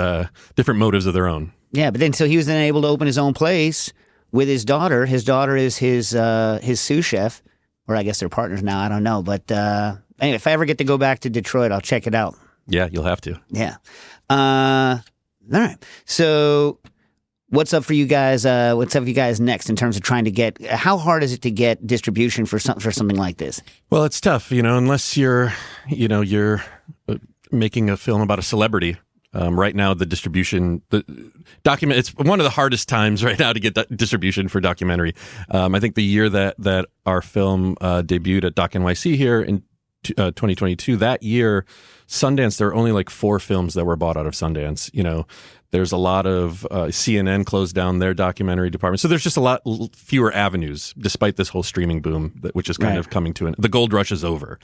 motives of their own. Yeah, but then so he was then able to open his own place with his daughter. His daughter is his sous chef, or I guess they're partners now. I don't know. But anyway, if I ever get to go back to Detroit, I'll check it out. Yeah, you'll have to. Yeah. All right. So what's up for you guys? What's up for you guys next in terms of trying to get? How hard is it to get distribution for something like this? Well, it's tough, unless you're making a film about a celebrity. Right now, the distribution, it's one of the hardest times right now to get distribution for documentary. I think the year that our film debuted at Doc NYC here in 2022, that year, Sundance, there were only like 4 films that were bought out of Sundance. There's a lot of CNN closed down their documentary department. So there's just a lot fewer avenues, despite this whole streaming boom, which is kind of coming to the gold rush is over.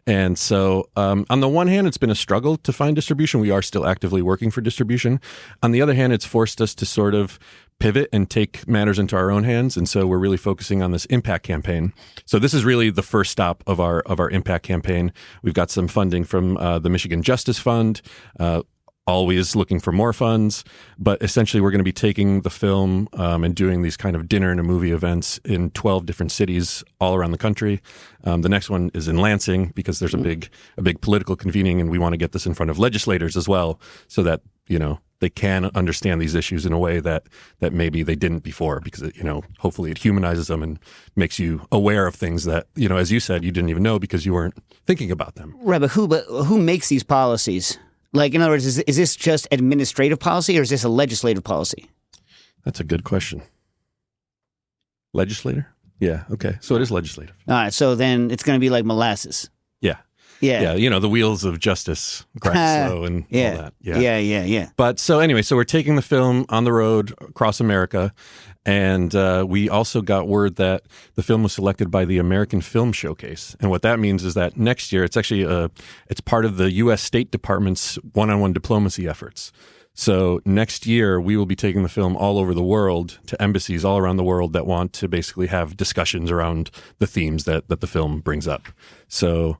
And so on the one hand, it's been a struggle to find distribution. We are still actively working for distribution. On the other hand, it's forced us to sort of pivot and take matters into our own hands. And so we're really focusing on this impact campaign. So this is really the first stop of our impact campaign. We've got some funding from the Michigan Justice Fund, always looking for more funds, but essentially we're going to be taking the film and doing these kind of dinner and a movie events in 12 different cities all around the country. The next one is in Lansing because there's a big political convening, and we want to get this in front of legislators as well, so that they can understand these issues in a way that maybe they didn't before, because hopefully it humanizes them and makes you aware of things that as you said, you didn't even know because you weren't thinking about them. Right, but who makes these policies? Like, in other words, is this just administrative policy, or is this a legislative policy? That's a good question. Legislator? Yeah, okay. So it is legislative. All right, so then it's going to be like molasses. Yeah. Yeah, the wheels of justice grind slow and all that. Yeah. But so anyway, so we're taking the film on the road across America, and we also got word that the film was selected by the American Film Showcase. And what that means is that next year, it's actually it's part of the U.S. State Department's one-on-one diplomacy efforts. So next year, we will be taking the film all over the world to embassies all around the world that want to basically have discussions around the themes that the film brings up. So,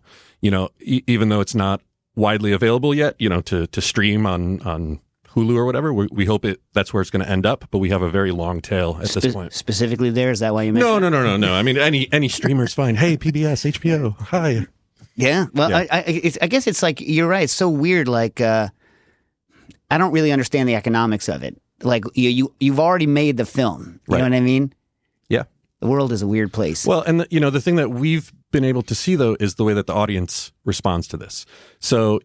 even though it's not widely available yet, to stream on Hulu or whatever, we hope that's where it's going to end up. But we have a very long tail at this point. Specifically there? Is that why you mentioned No. I mean, any streamer's fine. Hey, PBS, HBO, hi. Yeah. Well, yeah. I guess it's like, you're right. It's so weird. Like, I don't really understand the economics of it. Like, you've already made the film. You know what I mean? Yeah. The world is a weird place. Well, and the thing that we've been able to see though is the way that the audience responds to this. So,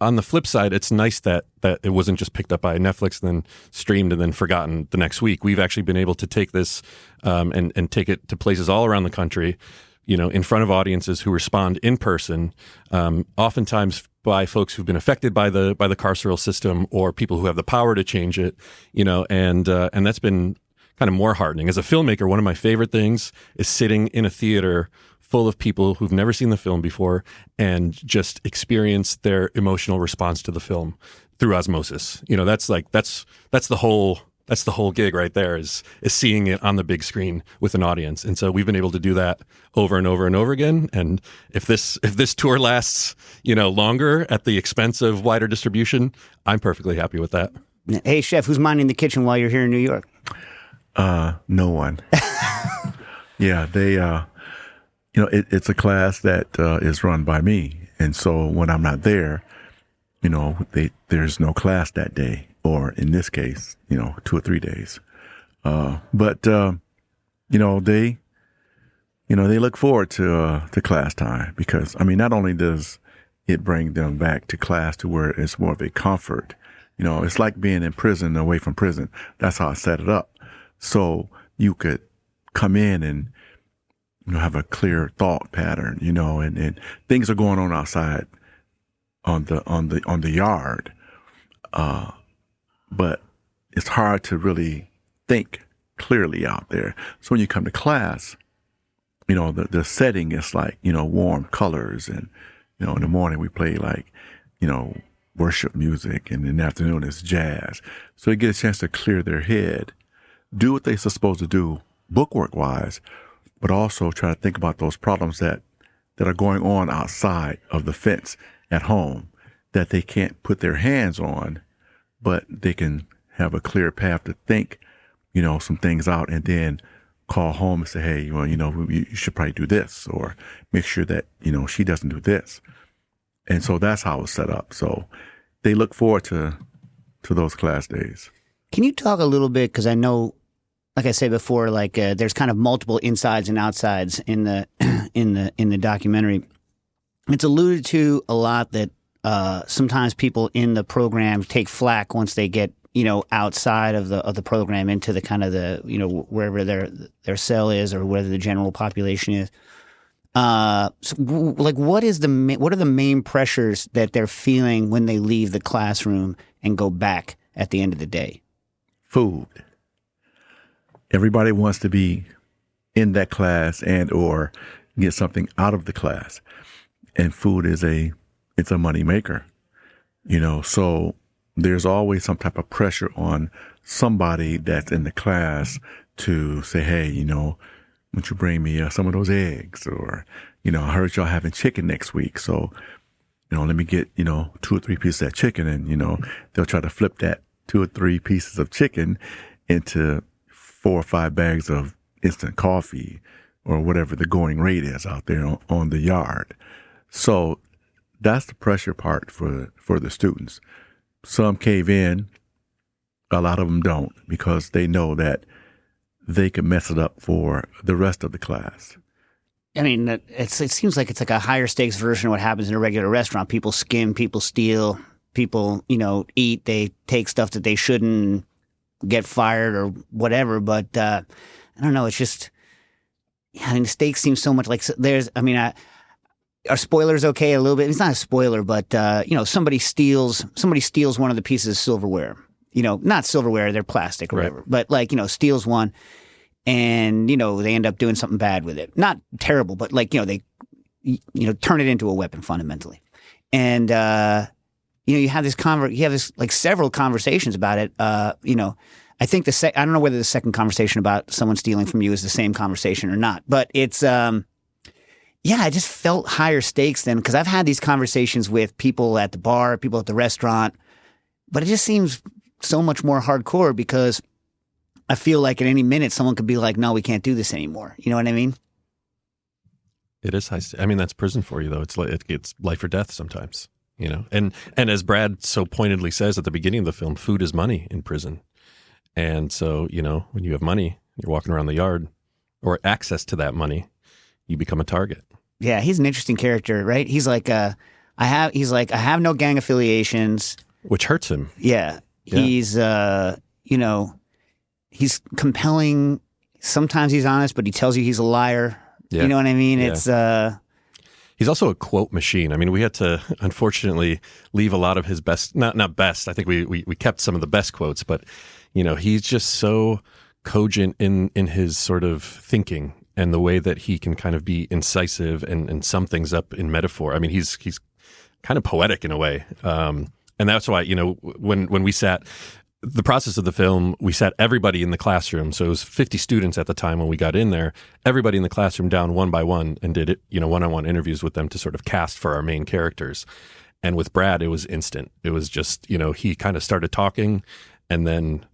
on the flip side, it's nice that it wasn't just picked up by Netflix and then streamed and then forgotten the next week. We've actually been able to take this and take it to places all around the country, in front of audiences who respond in person, oftentimes by folks who've been affected by the carceral system or people who have the power to change it, and that's been kind of more heartening. As a filmmaker, one of my favorite things is sitting in a theater full of people who've never seen the film before and just experience their emotional response to the film through osmosis. That's the whole gig right there is seeing it on the big screen with an audience. And so we've been able to do that over and over and over again. And if this tour lasts, longer at the expense of wider distribution, I'm perfectly happy with that. Hey, Chef, who's minding the kitchen while you're here in New York? No one. Yeah, they, it's a class that is run by me. And so when I'm not there, there's no class that day, or in this case, 2 or 3 days. But they look forward to class time because, not only does it bring them back to class to where it's more of a comfort, it's like being in prison, away from prison. That's how I set it up. So you could come in and have a clear thought pattern, and things are going on outside on the yard. But it's hard to really think clearly out there. So when you come to class, the setting is like, warm colors, and, in the morning we play like, worship music, and in the afternoon it's jazz. So they get a chance to clear their head, do what they're supposed to do bookwork wise, but also try to think about those problems that are going on outside of the fence at home that they can't put their hands on, but they can have a clear path to think, some things out, and then call home and say, hey, well, you should probably do this, or make sure that, she doesn't do this. And so that's how it's set up. So they look forward to those class days. Can you talk a little bit, because I know, like I said before, there's kind of multiple insides and outsides in the in the documentary. It's alluded to a lot that sometimes people in the program take flack once they get outside of the program into the kind of the wherever their cell is or whether the general population is. So, what are the main pressures that they're feeling when they leave the classroom and go back at the end of the day? Food. Everybody wants to be in that class and or get something out of the class. And food is it's a money maker, so there's always some type of pressure on somebody that's in the class to say, hey, won't you bring me some of those eggs? Or, I heard y'all having chicken next week. So, let me get, 2 or 3 pieces of that chicken. And, they'll try to flip that 2 or 3 pieces of chicken into 4 or 5 bags of instant coffee or whatever the going rate is out there on the yard. So that's the pressure part for the students. Some cave in, a lot of them don't, because they know that they could mess it up for the rest of the class. It seems like it's like a higher stakes version of what happens in a regular restaurant. People skim, people steal, people, eat, they take stuff that they shouldn't, get fired or whatever. But I don't know, it's just, the stakes seem so much like are spoilers okay a little bit? It's not a spoiler, but somebody steals one of the pieces of silverware. Not silverware, they're plastic or whatever. But steals one, and they end up doing something bad with it. Not terrible, but they turn it into a weapon fundamentally. And you have this several conversations about it. I think I don't know whether the second conversation about someone stealing from you is the same conversation or not, but it's I just felt higher stakes then, because I've had these conversations with people at the bar, people at the restaurant, but it just seems so much more hardcore because I feel like at any minute someone could be like, no, we can't do this anymore. You know what I mean? It is high. That's prison for you, though. It's life or death sometimes, And as Brad so pointedly says at the beginning of the film, food is money in prison. And so, when you have money, you're walking around the yard or access to that money, you become a target. Yeah, he's an interesting character, right? He's like, I have no gang affiliations, which hurts him. Yeah, he's, he's compelling. Sometimes he's honest, but he tells you he's a liar. Yeah. You know what I mean? Yeah. It's he's also a quote machine. I mean, we had to unfortunately leave a lot of his best, not best. I think we kept some of the best quotes, but he's just so cogent in his sort of thinking and the way that he can kind of be incisive and sum things up in metaphor. I mean, he's kind of poetic in a way. And that's why, when we sat, the process of the film, we sat everybody in the classroom. So it was 50 students at the time when we got in there, everybody in the classroom down one by one and did it, one-on-one interviews with them to sort of cast for our main characters. And with Brad, it was instant. It was just, he kind of started talking, and then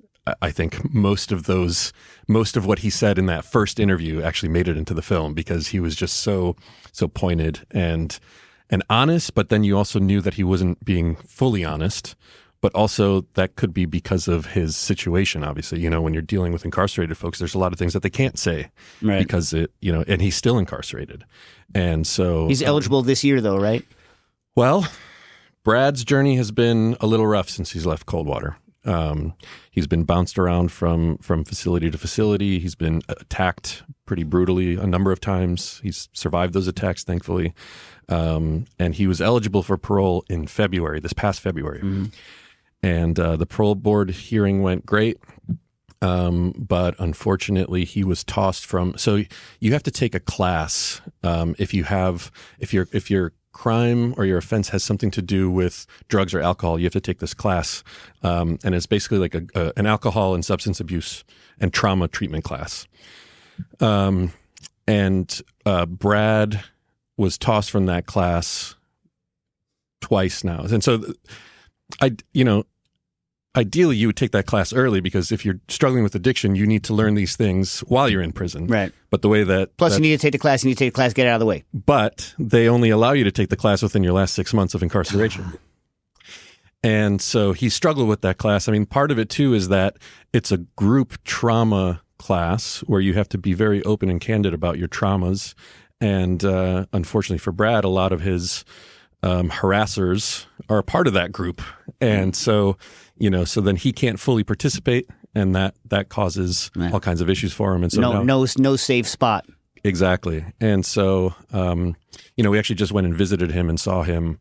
I think most of what he said in that first interview actually made it into the film because he was just so pointed and honest, but then you also knew that he wasn't being fully honest, but also that could be because of his situation. Obviously, when you're dealing with incarcerated folks, there's a lot of things that they can't say because and he's still incarcerated. And so he's eligible this year though, right? Well, Brad's journey has been a little rough since he's left Coldwater. He's been bounced around from facility to facility. He's been attacked pretty brutally a number of times. He's survived those attacks, thankfully. And he was eligible for parole in February, this past February. Mm-hmm. And the parole board hearing went great. But unfortunately he was tossed from, so you have to take a class. If your crime or your offense has something to do with drugs or alcohol, you have to take this class. And it's basically like an alcohol and substance abuse and trauma treatment class. And Brad was tossed from that class twice now. And so ideally you would take that class early because if you're struggling with addiction, you need to learn these things while you're in prison. Right. But the way that... Plus you need to take the class, get out of the way. But they only allow you to take the class within your last 6 months of incarceration. And so he struggled with that class. I mean, part of it too is that it's a group trauma class where you have to be very open and candid about your traumas. And unfortunately for Brad, a lot of his harassers are a part of that group. And so, so then he can't fully participate, and that causes all kinds of issues for him. And so no safe spot. Exactly. And so, we actually just went and visited him and saw him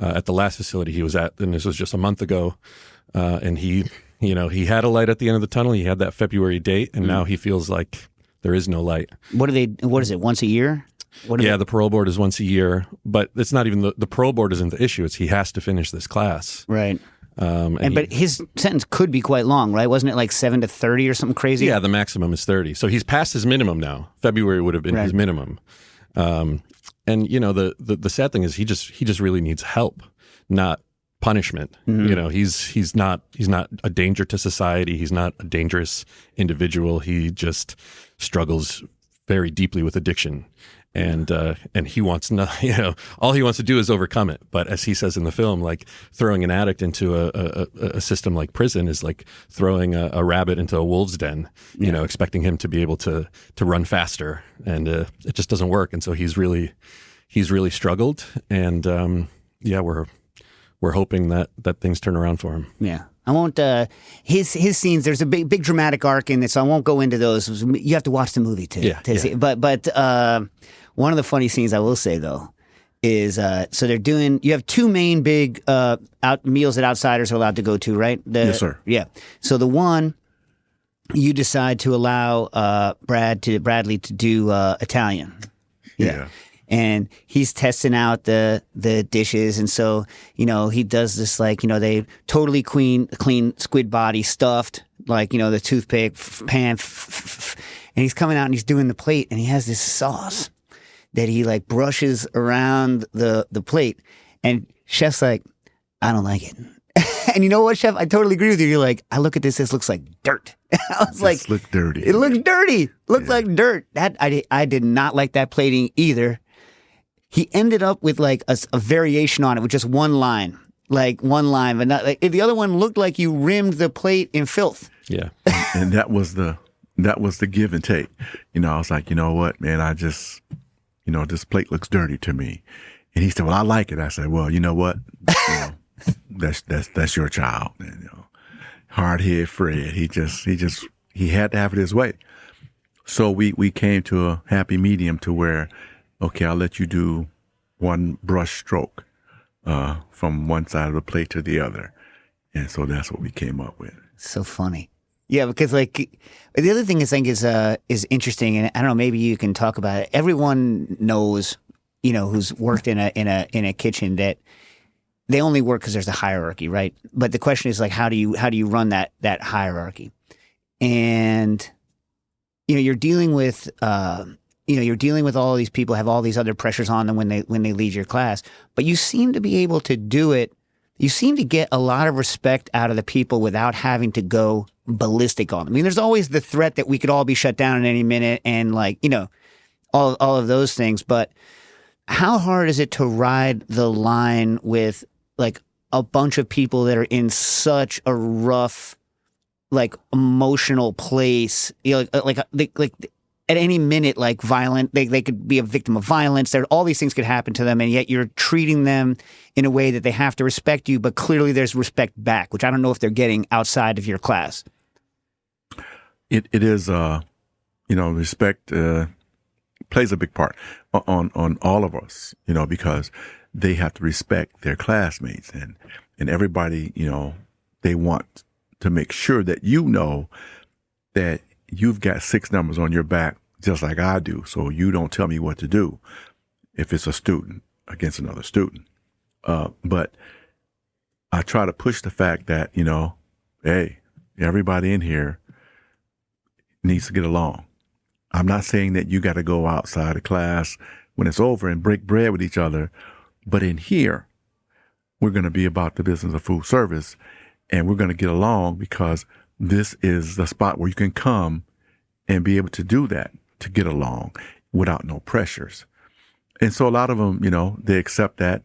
at the last facility he was at, and this was just a month ago. And he had a light at the end of the tunnel. He had that February date, and now he feels like there is no light. What is it, once a year? The parole board is once a year, but it's not even the parole board isn't the issue. It's he has to finish this class. Right. But his sentence could be quite long, right? Wasn't it like 7 to 30 or something crazy? Yeah, the maximum is 30. So he's past his minimum now. February would have been his minimum. And the sad thing is he just really needs help, not punishment. Mm-hmm. He's not a danger to society. He's not a dangerous individual. He just struggles very deeply with addiction. And he wants all he wants to do is overcome it. But as he says in the film, like throwing an addict into a system like prison is like throwing a rabbit into a wolf's den, expecting him to be able to run faster. And it just doesn't work. And so he's really struggled. And we're hoping that things turn around for him. Yeah. I won't, his scenes, there's a big dramatic arc in it, so I won't go into those. You have to watch the movie to see. But one of the funny scenes I will say though is, so you have two main big, meals that outsiders are allowed to go to, right? Yes, sir. Yeah. So the one, you decide to allow, Bradley to do, Italian. Yeah. And he's testing out the dishes. And so, he does this they totally clean squid body stuffed, the toothpick, pan. And he's coming out and he's doing the plate and he has this sauce that he brushes around the plate. And Chef's like, I don't like it. And you know what, Chef? I totally agree with you. You're like, I look at this looks like dirt. I was like, look dirty. It looks dirty. Looks like dirt. That I did not like that plating either. He ended up with a variation on it with just one line, but not the other one looked like you rimmed the plate in filth. Yeah. And that was the that was the give and take. I was like, you know what, man, I just, this plate looks dirty to me. And he said, well, I like it. I said, well, you know what? That's your child. And, hard-head Fred, he had to have it his way. So we came to a happy medium to where, okay, I'll let you do one brush stroke from one side of the plate to the other. And so that's what we came up with. So funny. Yeah, because like the other thing I think is interesting, and I don't know, maybe you can talk about it. Everyone knows, who's worked in a kitchen that they only work because there's a hierarchy, right? But the question is like, how do you run that hierarchy? And you're dealing with all these people, have all these other pressures on them when they lead your class, but you seem to be able to do it. You seem to get a lot of respect out of the people without having to go ballistic on them. I mean, there's always the threat that we could all be shut down at any minute and all of those things. But how hard is it to ride the line with like a bunch of people that are in such a rough, like emotional place? Like at any minute, like violent, they could be a victim of violence. All these things could happen to them, and yet you're treating them in a way that they have to respect you, but clearly there's respect back, which I don't know if they're getting outside of your class. It is, respect plays a big part on all of us, because they have to respect their classmates and everybody, they want to make sure that that you've got 6 numbers on your back just like I do, so you don't tell me what to do if it's a student against another student. But I try to push the fact that, hey, everybody in here needs to get along. I'm not saying that you got to go outside of class when it's over and break bread with each other, but in here, we're going to be about the business of food service, and we're going to get along because this is the spot where you can come and be able to do that, to get along without no pressures. And so a lot of them, they accept that.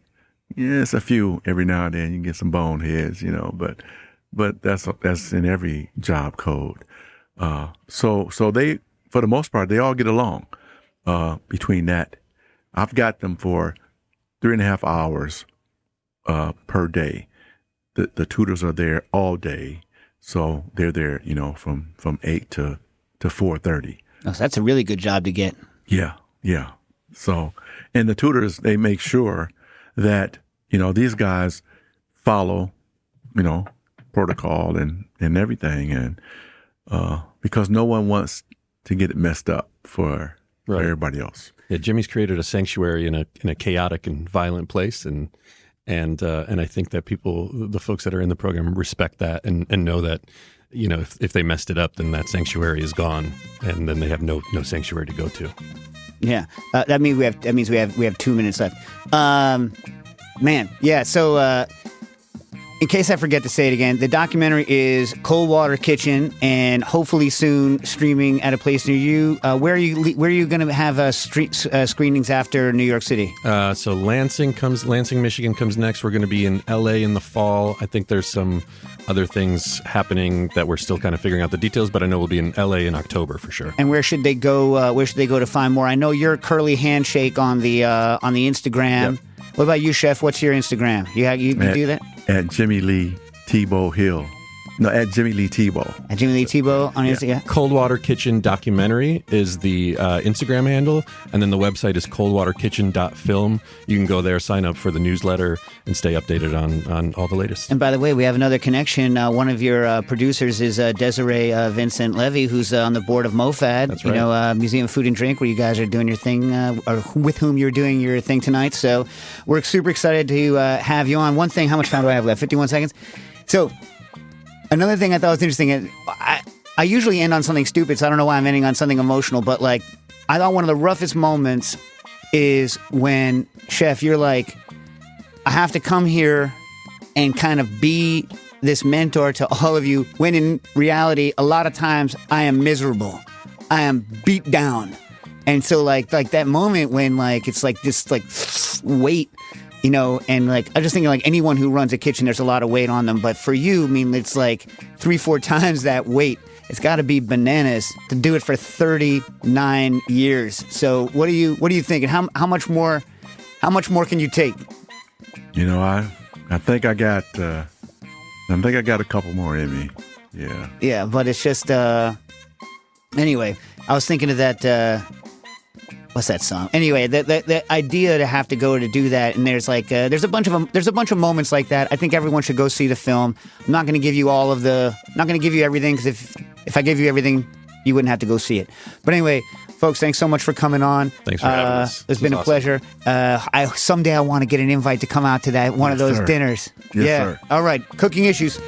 Yeah, it's a few every now and then you can get some boneheads, but that's in every job code. So they, for the most part, they all get along between that. I've got them for 3.5 hours per day. The tutors are there all day. So they're there, from 8 to 4:30. Oh, so that's a really good job to get. Yeah. So, and the tutors, they make sure that, these guys follow, protocol and everything. And because no one wants to get it messed up for everybody else. Yeah, Jimmy's created a sanctuary in a chaotic and violent place, and I think that the folks that are in the program respect that and know that, if they messed it up, then that sanctuary is gone, and then they have no sanctuary to go to. Yeah, that means we have 2 minutes left. Man, yeah. So, in case I forget to say it again, the documentary is Coldwater Kitchen, and hopefully soon streaming at a place near you. Where are you going to have screenings after New York City? So Lansing, Michigan comes next. We're going to be in LA in the fall. I think there's some other things happening that we're still kind of figuring out the details, but I know we'll be in LA in October for sure. And where should they go? Where should they go to find more? I know you're Kurlyandchik on the Instagram. Yep. What about you, Chef? What's your Instagram? You do that? At Jimmy Lee Tebow Hill. No, at Jimmy Lee Tebow. At Jimmy Lee Tebow on Instagram? Coldwater Kitchen Documentary is the Instagram handle, and then the website is coldwaterkitchen.film. You can go there, sign up for the newsletter, and stay updated on all the latest. And by the way, we have another connection. One of your producers is Desiree Vincent Levy, who's on the board of MoFad. That's right. Museum of Food and Drink, where you guys are doing your thing, or with whom you're doing your thing tonight. So we're super excited to have you on. One thing, how much time do I have left? 51 seconds? So another thing I thought was interesting, I usually end on something stupid, so I don't know why I'm ending on something emotional, but like, I thought one of the roughest moments is when, Chef, you're like, I have to come here and kind of be this mentor to all of you, when in reality, a lot of times I am miserable. I am beat down. And so like that moment when like, it's like this like weight, and like, I'm just thinking like anyone who runs a kitchen, there's a lot of weight on them. But for you, I mean, it's like 3-4 times that weight. it's got to be bananas to do it for 39 years. So what are you thinking? How much more can you take? You know, I think I got a couple more in me. Yeah. Yeah, but it's just anyway, I was thinking of that what's that song? Anyway, the idea to have to go to do that, and there's like there's a bunch of moments like that. I think everyone should go see the film. I'm not going to give you not going to give you everything, because if I gave you everything, you wouldn't have to go see it. But anyway, folks, thanks so much for coming on. Thanks for having us. It's been a pleasure. Someday I want to get an invite to come out to one of those dinners. Yes, sir. All right, Cooking Issues.